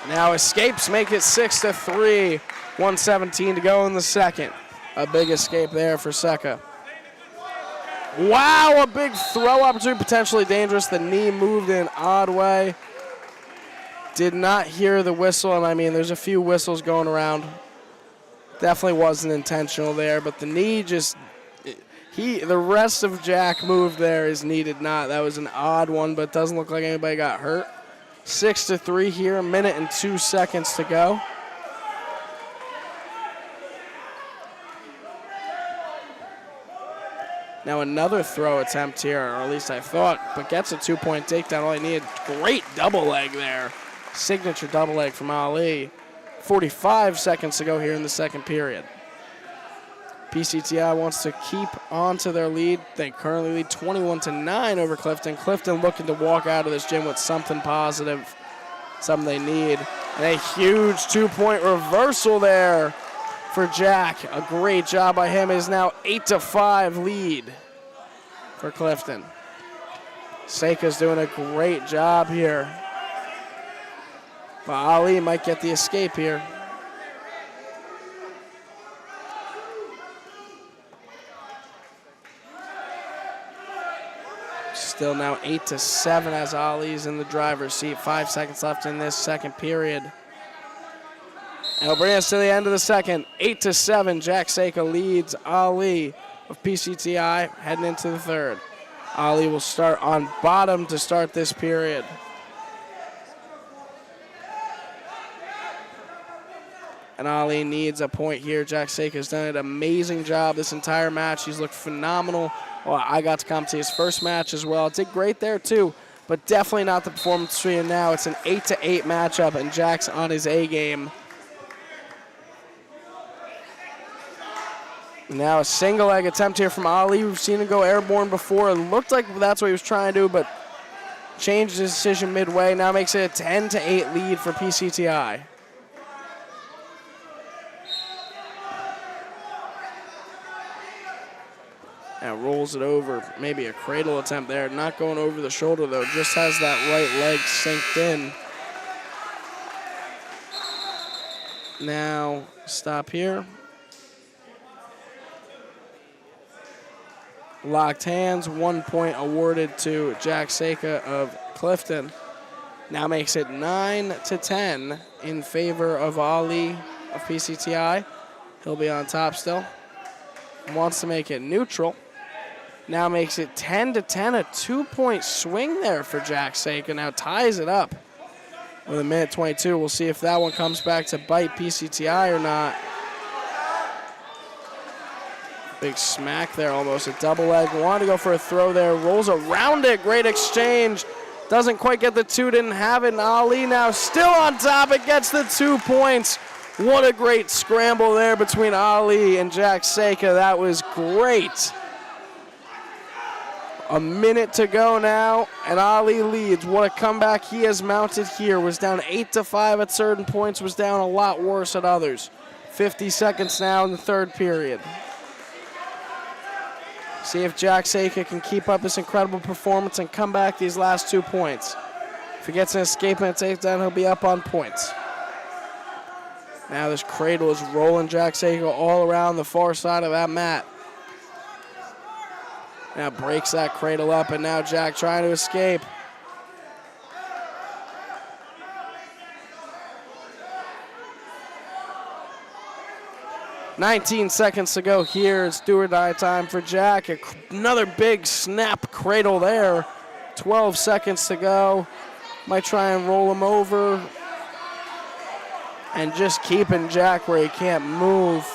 Now escapes, make it 6-3. 1:17 to go in the second. A big escape there for Seika. Wow, a big throw opportunity, potentially dangerous. The knee moved in an odd way. Did not hear the whistle, and I mean, there's a few whistles going around. Definitely wasn't intentional there, but the knee just, the rest of Jack moved there, his knee did not. That was an odd one, but it doesn't look like anybody got hurt. 6-3 here, a minute and 2 seconds to go. Now another throw attempt here, or at least I thought, but gets a 2-point takedown. All he needed, great double leg there. Signature double leg from Ali. 45 seconds to go here in the second period. PCTI wants to keep on to their lead. They currently lead 21-9 over Clifton. Clifton looking to walk out of this gym with something positive, something they need. And a huge 2-point reversal there for Jack. A great job by him. It is now 8-5 lead for Clifton. Seika's doing a great job here. But Ali might get the escape here. Still now 8-7 as Ali's in the driver's seat. 5 seconds left in this second period. And it'll bring us to the end of the second. 8-7, Jack Seika leads Ali of PCTI heading into the third. Ali will start on bottom to start this period. And Ali needs a point here. Jack Seika has done an amazing job this entire match. He's looked phenomenal. Well, I got to commentate his first match as well. Did great there too, but definitely not the performance we're in now. It's an 8-8 matchup, and Jack's on his A game. Now a single leg attempt here from Ali. We've seen him go airborne before. It looked like that's what he was trying to do, but changed his decision midway. Now makes it a 10-8 lead for PCTI. Now rolls it over. Maybe a cradle attempt there. Not going over the shoulder, though. Just has that right leg synced in. Now stop here. Locked hands. 1 point awarded to Jack Seika of Clifton. Now makes it 9-10 in favor of Ali of PCTI. He'll be on top still. Wants to make it neutral. Now makes it 10-10, a 2-point swing there for Jack Seika. Now ties it up with a minute 22. We'll see if that one comes back to bite PCTI or not. Big smack there, almost a double leg. Wanted to go for a throw there, rolls around it. Great exchange. Doesn't quite get the two, didn't have it. And Ali now still on top. It gets the 2 points. What a great scramble there between Ali and Jack Seika. That was great. A minute to go now, and Ali leads. What a comeback he has mounted here. Was down 8-5 at certain points, was down a lot worse at others. 50 seconds now in the third period. See if Jack Seika can keep up this incredible performance and come back these last 2 points. If he gets an escape and a takedown, he'll be up on points. Now this cradle is rolling Jack Seika all around the far side of that mat. Now breaks that cradle up, and now Jack trying to escape. "19 seconds to go here. It's do or die time for Jack. Another big snap cradle there. 12 seconds to go. Might try and roll him over. And just keeping Jack where he can't move.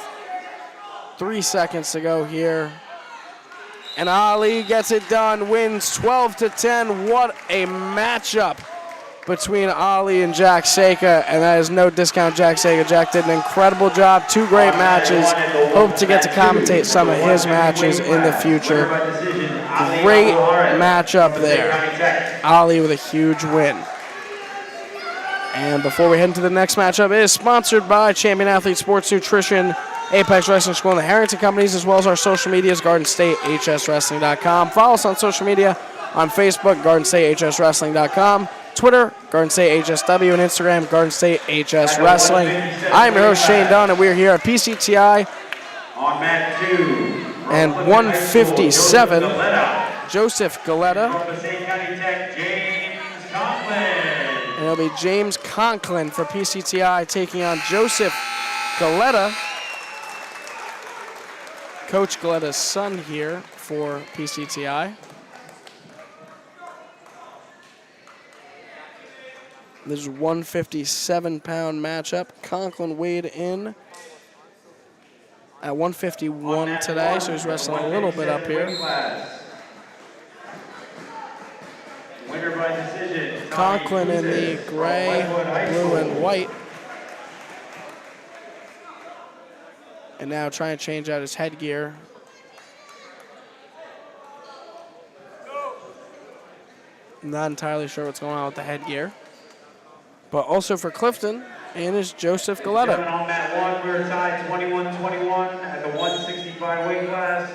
3 seconds to go here. And Ali gets it done, wins 12-10. What a matchup between Ali and Jack Seika, and that is no discount Jack Seika. Jack did an incredible job, 2 great matches. Hope to get to commentate some of his matches in the future. Great matchup there. Ali with a huge win. And before we head into the next matchup, it is sponsored by Champion Athlete Sports Nutrition, Apex Wrestling School, and the Harrington Companies, as well as our social medias, GardenStateHSWrestling.com. Follow us on social media on Facebook, GardenStateHSWrestling.com, Twitter, GardenStateHSW, and Instagram, GardenStateHSWrestling. I'm your host, Shane Dunn, and we're here at PCTI. On mat 2. And 157, Joseph Galetta. From Passaic County Tech, James Conklin. And it'll be James Conklin for PCTI taking on Joseph Galetta. Coach Galetta's son here for PCTI. This is a 157-pound matchup. Conklin weighed in at 151 today, so he's wrestling a little bit up here. Winner by decision. Conklin in the gray, blue, and white. And now trying to change out his headgear. Not entirely sure what's going on with the headgear. But also for Clifton, and is Joseph Galetta. On mat 1, we're tied 21-21 at the 165 weight class.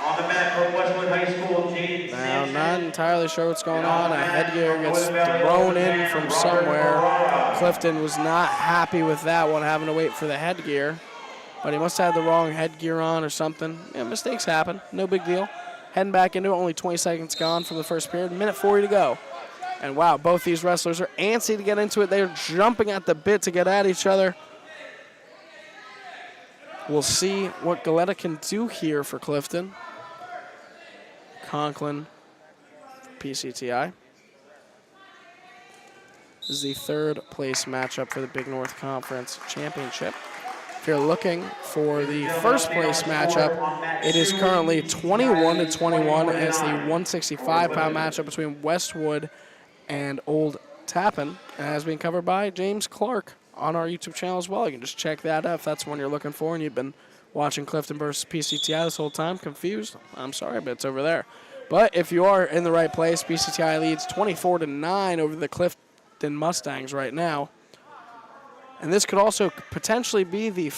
On the mat from Westwood High School, Jaden Now Sampson. Not entirely sure what's going on. A headgear gets thrown in from somewhere. Clifton was not happy with that one, having to wait for the headgear. But he must have had the wrong headgear on or something. Yeah, mistakes happen. No big deal. Heading back into it, only 20 seconds gone from the first period. Minute 40 to go. And wow, both these wrestlers are antsy to get into it. They're jumping at the bit to get at each other. We'll see what Goleta can do here for Clifton. Conklin, PCTI. This is the third place matchup for the Big North Conference Championship. If you're looking for the first place matchup, it is currently 21-21, and it's the 165-pound matchup between Westwood and Old Tappan, and has been covered by James Clarke on our YouTube channel as well. You can just check that out if that's one you're looking for and you've been watching Clifton versus PCTI this whole time, confused. I'm sorry, but it's over there. But if you are in the right place, PCTI leads 24-9 over the Clifton Mustangs right now. And this could also potentially be the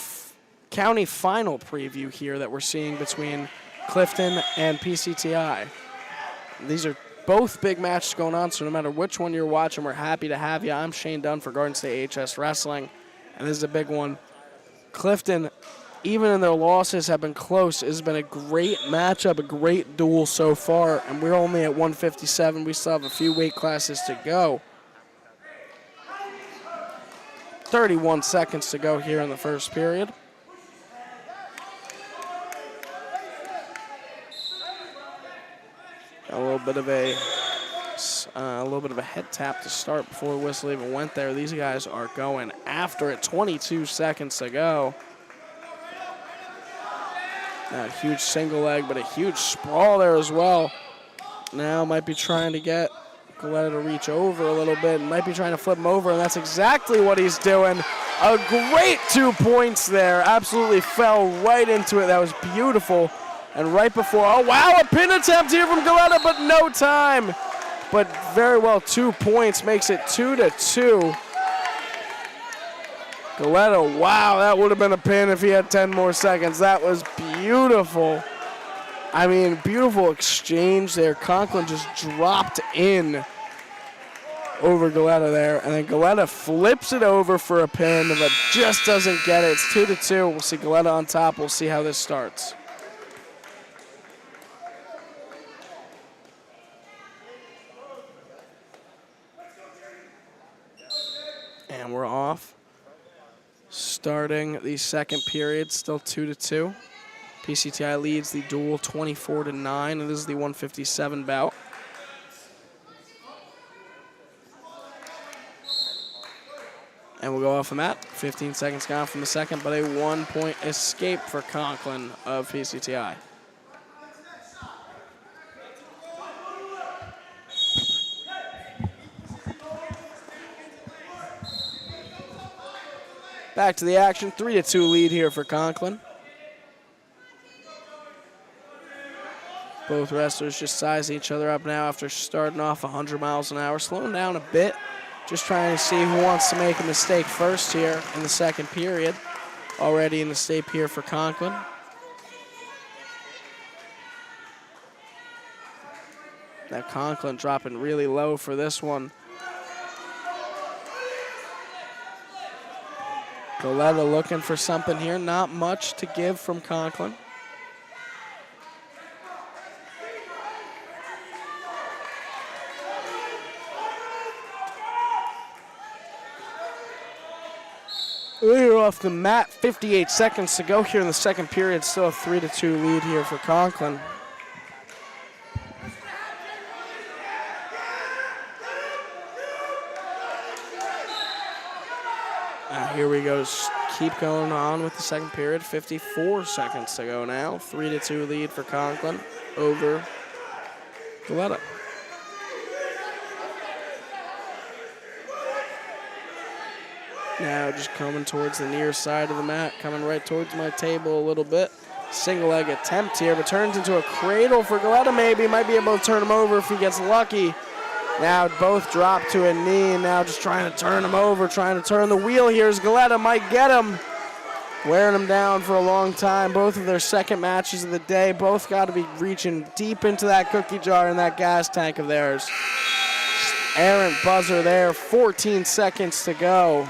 county final preview here that we're seeing between Clifton and PCTI. These are both big matches going on, so no matter which one you're watching, we're happy to have you. I'm Shane Dunn for Garden State AHS Wrestling, and this is a big one. Clifton, even in their losses, have been close. It has been a great matchup, a great duel so far, and we're only at 157. We still have a few weight classes to go. 31 seconds to go here in the first period. A little bit of a head tap to start before the whistle even went there. These guys are going after it. 22 seconds to go. Not a huge single leg, but a huge sprawl there as well. Now might be trying to get Goleta to reach over a little bit, and might be trying to flip him over, and that's exactly what he's doing. A great 2 points there. Absolutely fell right into it. That was beautiful. And right before, oh wow, a pin attempt here from Goleta, but no time. But very well, 2 points makes it 2-2. Goleta, wow, that would have been a pin if he had 10 more seconds. That was beautiful. I mean, beautiful exchange there. Conklin just dropped in over Goleta there, and then Goleta flips it over for a pin, but just doesn't get it. It's 2-2. We'll see Goleta on top. We'll see how this starts. And we're off. Starting the second period, still 2-2. PCTI leads the duel 24-9, and this is the 157 bout. And we'll go off the mat. 15 seconds gone from the second, but a 1 point escape for Conklin of PCTI. Back to the action, 3-2 lead here for Conklin. Both wrestlers just sizing each other up now after starting off 100 miles an hour, slowing down a bit, just trying to see who wants to make a mistake first here in the second period. Already in the state here for Conklin. Now Conklin dropping really low for this one. Goleta looking for something here. Not much to give from Conklin. We're off the mat. 58 seconds to go here in the second period. Still a 3-2 lead here for Conklin. Here we go. Keep going on with the second period. 54 seconds to go now. 3-2 lead for Conklin over Goleta. Now just coming towards the near side of the mat, coming right towards my table a little bit. Single leg attempt here, but turns into a cradle for Goleta maybe. Might be able to turn him over if he gets lucky. Now both drop to a knee, and now just trying to turn him over, trying to turn the wheel here as Goleta might get him. wearing them down for a long time. Both of their second matches of the day. Both got to be reaching deep into that cookie jar in that gas tank of theirs. Errant buzzer there, 14 seconds to go.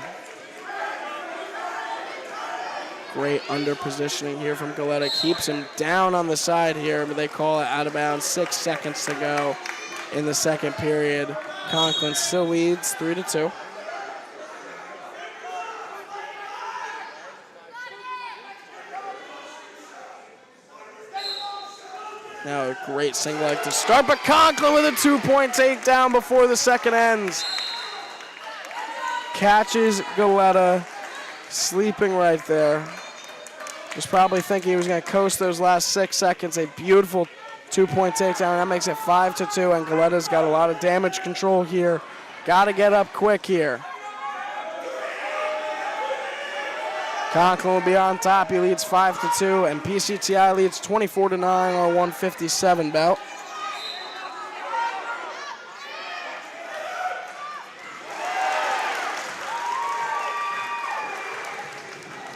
Great under positioning here from Goleta. Keeps him down on the side here, but they call it out of bounds. 6 seconds to go in the second period. Conklin still leads 3-2. Now a great single leg to start, but Conklin with a 2-point takedown before the second ends. Catches Goleta sleeping right there. Was probably thinking he was going to coast those last 6 seconds. A beautiful 2-point takedown. That makes it 5-2, and Goleta's got a lot of damage control here. Got to get up quick here. Conklin will be on top. He leads 5-2, and PCTI leads 24-9 on a 157 bout.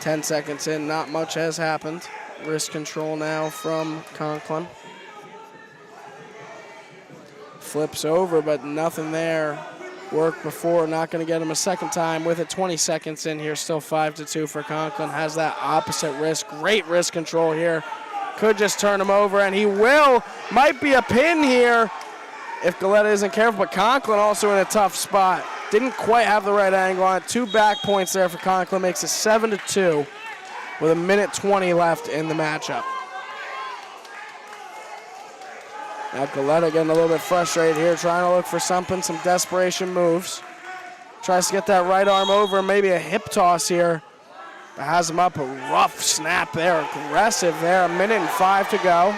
Ten seconds in, not much has happened. Wrist control now from Conklin. Flips over, but nothing there. Worked before, not going to get him a second time with it. 20 seconds in here, still 5-2 for Conklin. Has that opposite wrist. Great wrist control here. Could just turn him over, and he will. Might be a pin here if Goleta isn't careful, but Conklin also in a tough spot. Didn't quite have the right angle on it. 2 back points there for Conklin. Makes it 7-2 with a minute 20 left in the matchup. Now Goleta getting a little bit frustrated here, trying to look for something, some desperation moves. Tries to get that right arm over, maybe a hip toss here. But has him up, a rough snap there, aggressive there, 1:05 to go.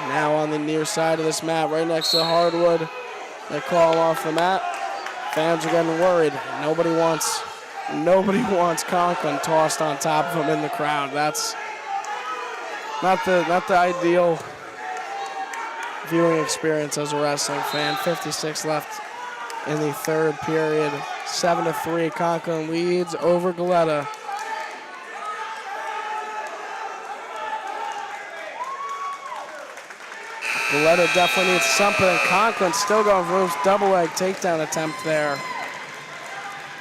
Now on the near side of this mat, right next to the hardwood. They call him off the mat. Fans are getting worried. Nobody wants Conklin tossed on top of him in the crowd. That's not the ideal viewing experience as a wrestling fan. 56 left in the third period. 7-3, Conklin leads over Goleta. Goleta definitely needs something. Conklin still going for his double leg takedown attempt there.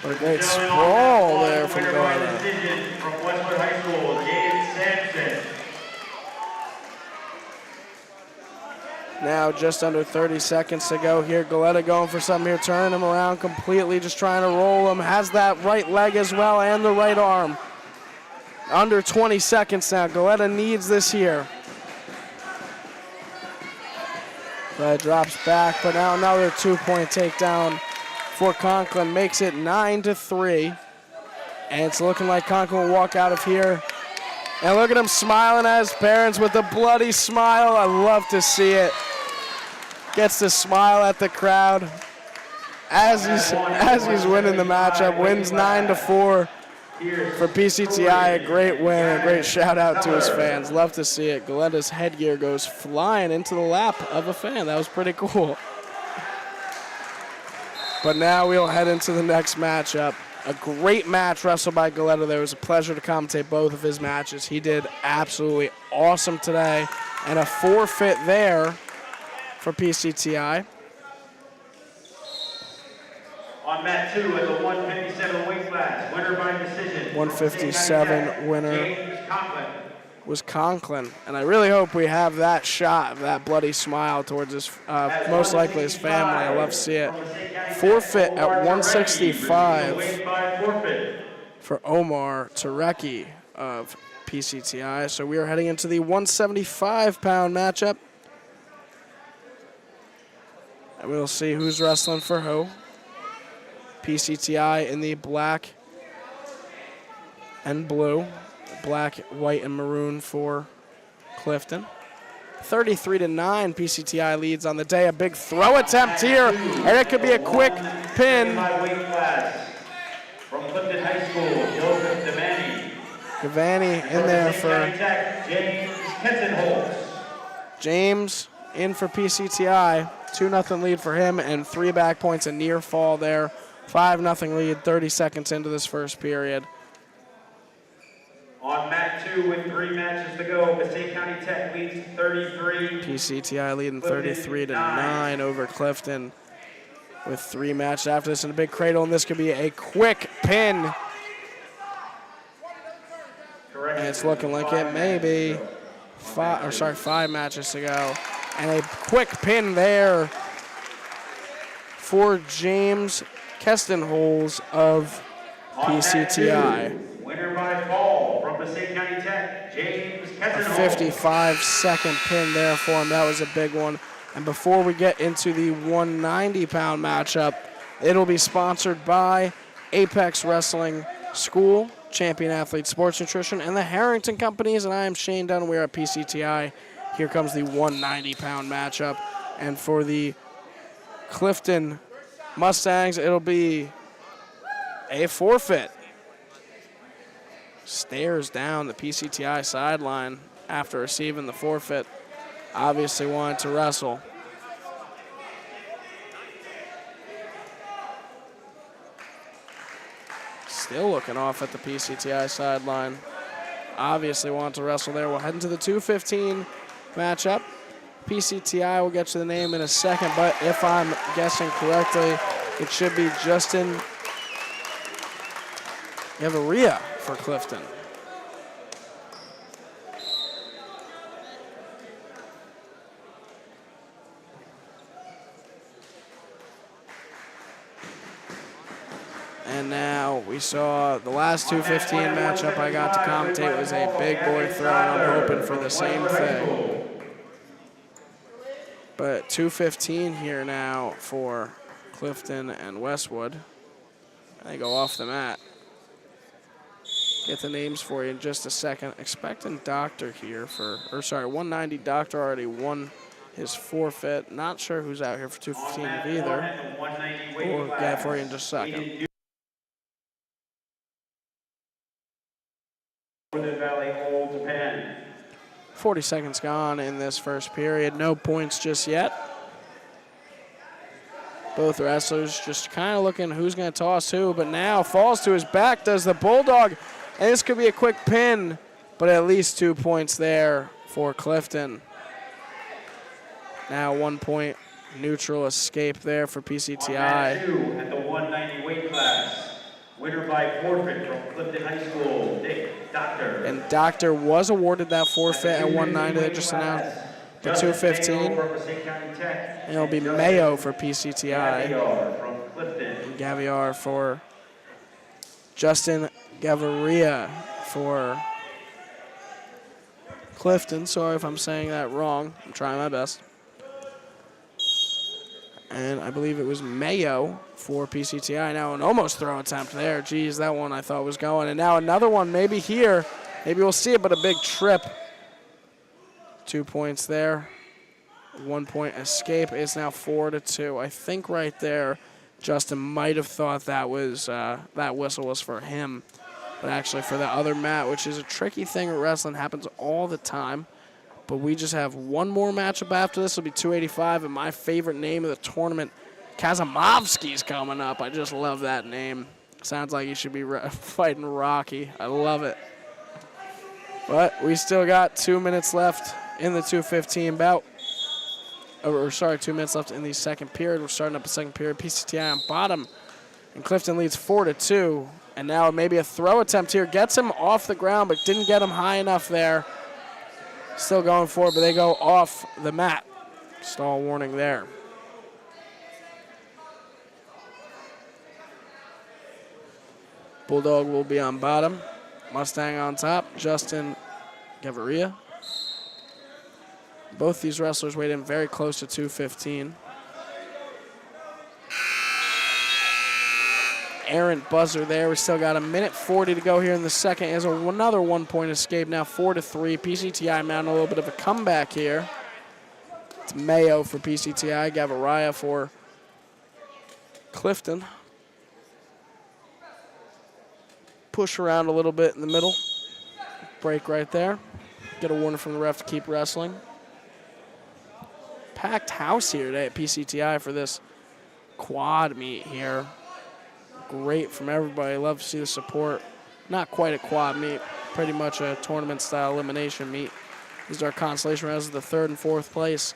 But a great sprawl there from Goleta. From Westwood High School, Sampson. Now just under 30 seconds to go here. Goleta going for something here, turning him around completely, just trying to roll him. Has that right leg as well and the right arm. Under 20 seconds now. Goleta needs this here. Drops back, but now another 2-point takedown for Conklin. Makes it 9-3. And it's looking like Conklin will walk out of here. And look at him smiling at his parents with a bloody smile. I love to see it. Gets to smile at the crowd as he's winning the matchup. Wins 9-4 for PCTI. A great win, a great shout out to his fans. Love to see it. Goleta's headgear goes flying into the lap of a fan. That was pretty cool. But now we'll head into the next matchup. A great match wrestled by Goleta there. It was a pleasure to commentate both of his matches. He did absolutely awesome today. And a forfeit there for PCTI. On mat 2 at the 157 weight class, winner by decision. 157 winner was Conklin. And I really hope we have that shot of that bloody smile towards his, most likely his family. I love to see it. Forfeit at 165 for Omar Tarecki of PCTI. So we are heading into the 175-pound matchup. And we'll see who's wrestling for who. PCTI in the black and blue. Black, white, and maroon for Clifton. 33-9, PCTI leads on the day. A big throw attempt here, and it could be a quick pin. From Clifton High School, Joseph Gavani in there for James in for PCTI. 2-0 lead for him, and 3 back points, a near fall there 5-0 lead, 30 seconds into this first period. On mat 2 with 3 matches to go, Passaic County Tech leads 33. PCTI leading 33-9 over Clifton with 3 matches after this in a big cradle, and this could be a quick pin. And it's looking like it may be 5 matches to go. And a quick pin there for James Kestenholz of PCTI. Winner by fall from Passaic County Tech, James Kestenholz. A 55-second pin there for him. That was a big one. And before we get into the 190-pound matchup, it'll be sponsored by Apex Wrestling School, Champion Athlete Sports Nutrition, and the Harrington Companies. And I am Shane Dunn. We are at PCTI. Here comes the 190-pound matchup. And for the Clifton Mustangs, it'll be a forfeit. Stares down the PCTI sideline after receiving the forfeit. Obviously wanted to wrestle. Still looking off at the PCTI sideline. Obviously wanted to wrestle there. We'll head into the 2:15 matchup. PCTI will get you the name in a second, but if I'm guessing correctly, it should be Justin Gavaria for Clifton. And now we saw the last 2:15 matchup I got to commentate was a big boy throw, and I'm hoping for the same thing. But 2:15 here now for Clifton and Westwood. They go off the mat. Get the names for you in just a second. Expecting Doctor here for, 190 Doctor already won his forfeit. Not sure who's out here for 2:15 either. We'll get it for you in just a second. Northern Valley holds a pen. 40 seconds gone in this first period. No points just yet. Both wrestlers just kind of looking who's going to toss who, but now falls to his back, does the Bulldog. And this could be a quick pin, but at least 2 points there for Clifton. Now 1 point neutral escape there for PCTI. On mat 2 at the 190 weight class. Winner by forfeit from Clifton High School, Dick Doctor. And Doctor was awarded that forfeit at 190. They just announced the 2:15. And it'll be Mayo for PCTI. From Clifton. And Gaviar for Justin Gavaria for Clifton. Sorry if I'm saying that wrong. I'm trying my best. And I believe it was Mayo for PCTI. Now an almost throw attempt there. Geez, that one I thought was going. And now another one maybe here. Maybe we'll see it, but a big trip. 2 points there. 1 point escape. It's now 4-2. I think right there Justin might have thought that was that whistle was for him. But actually for the other mat, which is a tricky thing at wrestling, happens all the time. But we just have one more matchup after this. It'll be 285, and my favorite name of the tournament, Kazamovsky's coming up. I just love that name. Sounds like he should be fighting Rocky. I love it. But we still got 2 minutes left in the 2:15 bout. 2 minutes left in the second period. We're starting up the second period. PCTI on bottom, and Clifton leads 4-2. And now maybe a throw attempt here. Gets him off the ground, but didn't get him high enough there. Still going for it, but they go off the mat. Stall warning there. Bulldog will be on bottom. Mustang on top. Justin Gavaria. Both these wrestlers weighed in very close to 215. Errant buzzer there. We still got 1:40 to go here in the second. As another 1 point escape, now 4-3. PCTI mounting a little bit of a comeback here. It's Mayo for PCTI, Gavaria for Clifton. Push around a little bit in the middle. Break right there. Get a warning from the ref to keep wrestling. Packed house here today at PCTI for this quad meet here. great from everybody. Love to see the support. Not quite a quad meet, pretty much a tournament-style elimination meet. These are our consolation rounds of the 3rd and 4th place.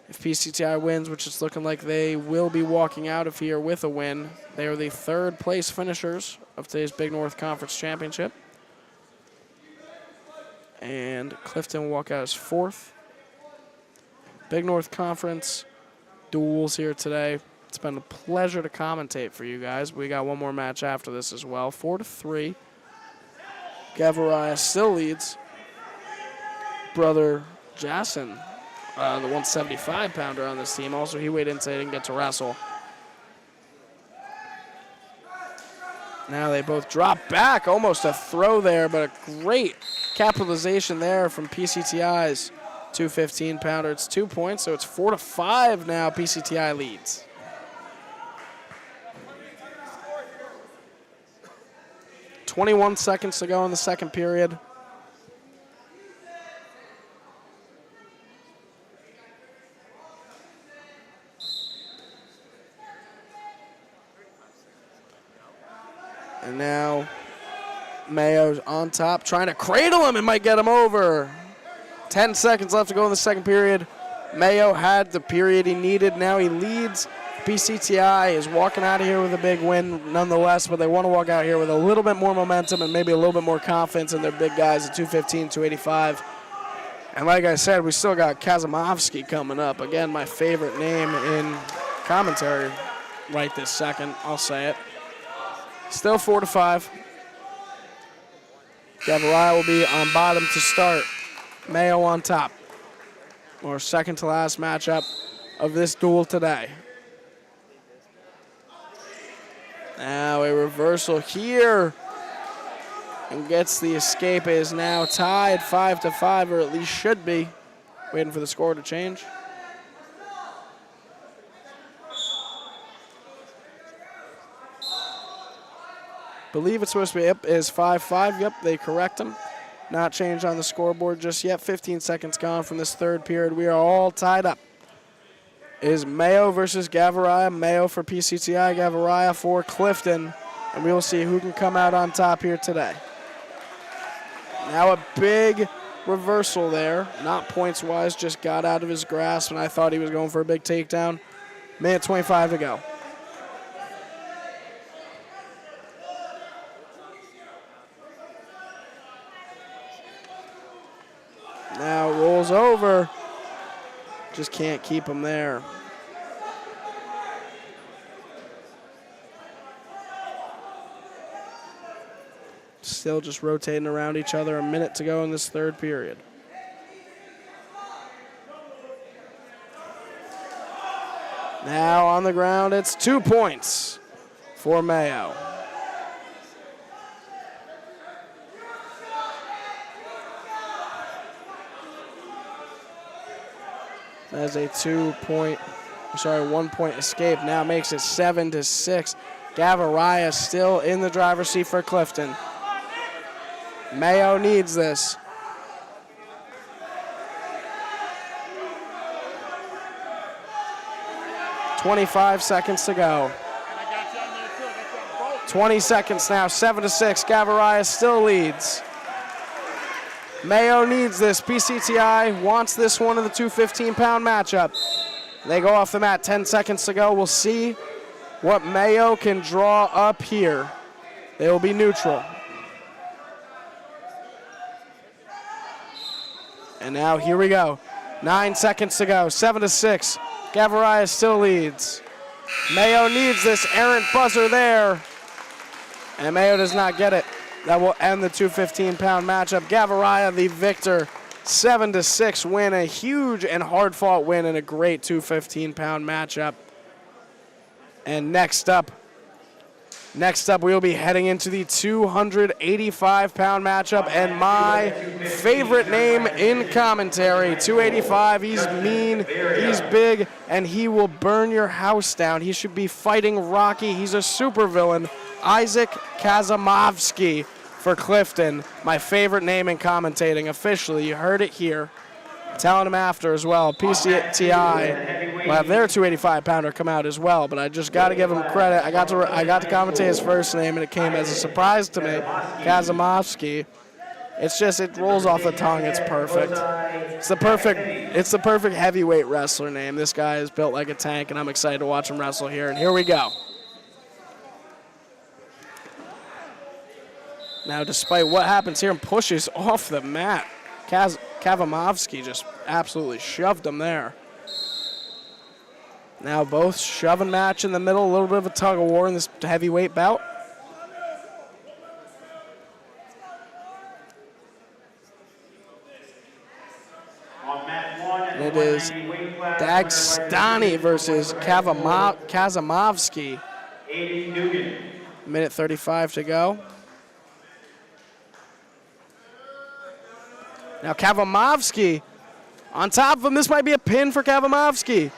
If PCTI wins, which it's looking like they will be walking out of here with a win, they are the 3rd place finishers of today's Big North Conference Championship. And Clifton will walk out as 4th. Big North Conference duels here today. It's been a pleasure to commentate for you guys. We got one more match after this as well. 4-3. Gavaraya still leads. Brother Jason, the 175-pounder on this team. Also, he weighed in so he didn't get to wrestle. Now they both drop back. Almost a throw there, but a great capitalization there from PCTI's 215-pounder. It's 2 points, so it's 4-5 now. PCTI leads. .21 seconds to go in the second period. And now Mayo's on top, trying to cradle him. It might get him over. 10 seconds left to go in the second period. Mayo had the period he needed. Now he leads. PCTI is walking out of here with a big win nonetheless, but they want to walk out here with a little bit more momentum and maybe a little bit more confidence in their big guys at 215, 285. And like I said, we still got Kazamovsky coming up. Again, my favorite name in commentary right this second. I'll say it. Still 4-5. Gavaraya will be on bottom to start. Mayo on top. Or second to last matchup of this duel today. Now a reversal here. And gets the escape. It is now tied 5-5, or at least should be. Waiting for the score to change. Believe it's supposed to be, yep, is 5-5. Yep, they correct him. Not changed on the scoreboard just yet. 15 seconds gone from this third period. We are all tied up. It is Mayo versus Gavaraya. Mayo for PCTI, Gavaraya for Clifton. And we will see who can come out on top here today. Now a big reversal there. Not points-wise, just got out of his grasp, and I thought he was going for a big takedown. Minute 25 to go. Now rolls over. Just can't keep him there. Still just rotating around each other. A minute to go in this third period. Now on the ground, it's 2 points for Mayo. As a 1 point escape. Now makes it 7-6. Gavaraya still in the driver's seat for Clifton. Mayo needs this. .25 seconds to go. 20 seconds now, 7-6. Gavaraya still leads. Mayo needs this. PCTI wants this one in the 215-pound matchup. They go off the mat. 10 seconds to go. We'll see what Mayo can draw up here. They will be neutral. And now here we go. 9 seconds to go. 7-6. Gavaraya still leads. Mayo needs this errant buzzer there. And Mayo does not get it. That will end the 215-pound matchup. Gavaraya, the victor, 7-6 win. A huge and hard-fought win in a great 215-pound matchup. And next up, we will be heading into the 285-pound matchup. And my favorite name in commentary, 285. He's mean, he's big, and he will burn your house down. He should be fighting Rocky. He's a supervillain. Isaac Kazamovsky for Clifton, my favorite name in commentating officially. You heard it here. Telling him after as well. PCTI will have their 285-pounder come out as well. But I just got to give him credit. I got to commentate his first name, and it came as a surprise to me, Kazamovsky. It's just, it rolls off the tongue. It's perfect. It's the perfect heavyweight wrestler name. This guy is built like a tank, and I'm excited to watch him wrestle here. And here we go. Now, despite what happens here, and pushes off the mat, Kazamovsky just absolutely shoved him there. Now both shoving match in the middle, a little bit of a tug of war in this heavyweight bout. And it is Dagstani versus Kazamovsky. Minute 35 to go. Now Kazamovsky on top of him. This might be a pin for Kazamovsky.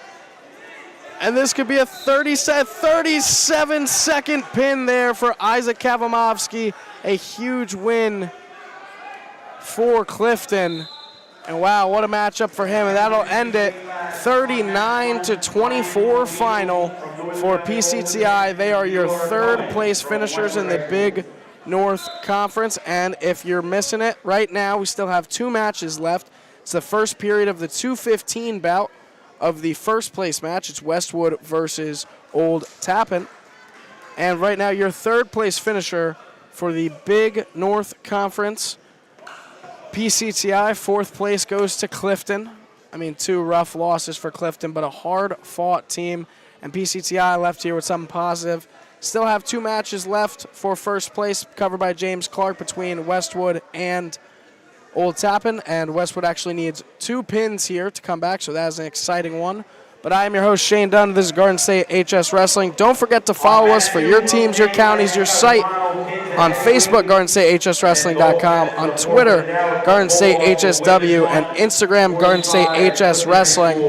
And this could be a 37-second pin there for Isaac Kazamovsky. A huge win for Clifton. And wow, what a matchup for him. And that'll end it 39-24 final for PCTI. They are your third place finishers in the Big North Conference. And if you're missing it right now, we still have 2 matches left. It's the first period of the 2:15 bout of the first place match. It's Westwood versus Old Tappan. And right now, your third place finisher for the Big North Conference, PCTI. Fourth place goes to Clifton. I mean, 2 rough losses for Clifton, but a hard-fought team. And PCTI left here with something positive. Still have 2 matches left for first place, covered by James Clarke between Westwood and Old Tappan. And Westwood actually needs 2 pins here to come back, so that is an exciting one. But I am your host, Shane Dunn. This is Garden State HS Wrestling. Don't forget to follow us for your teams, your counties, your site on Facebook, GardenStateHSWrestling.com, on Twitter, Garden State HSW, and Instagram, Garden State HS Wrestling.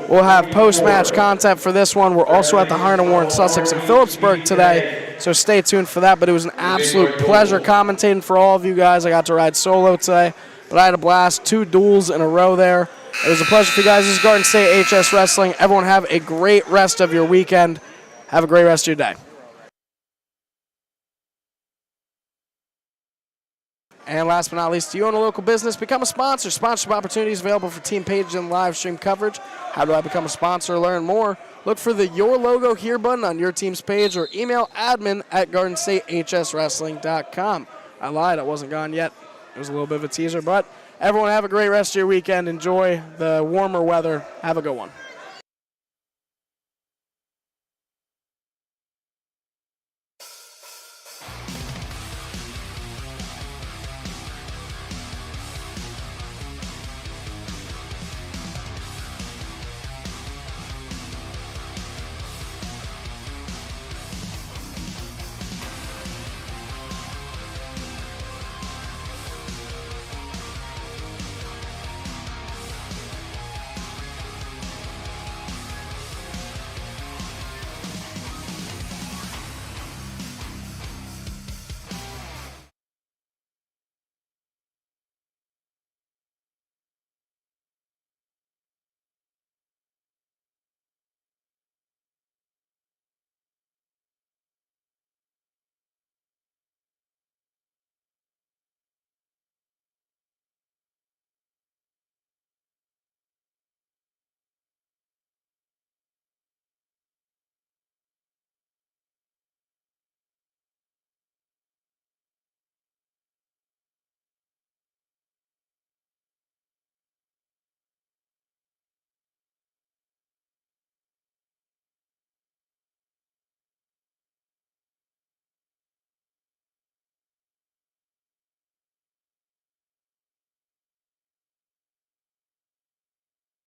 We'll have post-match content for this one. We're also at the Harnan Warren Sussex in Phillipsburg today, so stay tuned for that. But it was an absolute pleasure commentating for all of you guys. I got to ride solo today, but I had a blast. 2 duels in a row there. It was a pleasure for you guys. This is Garden State HS Wrestling. Everyone have a great rest of your weekend. Have a great rest of your day. And last but not least, do you own a local business? Become a sponsor. Sponsorship opportunities available for team pages and live stream coverage. How do I become a sponsor? Learn more. Look for the Your Logo Here button on your team's page or email admin@GardenStateHSWrestling.com. I lied. I wasn't gone yet. It was a little bit of a teaser, but everyone have a great rest of your weekend. Enjoy the warmer weather. Have a good one.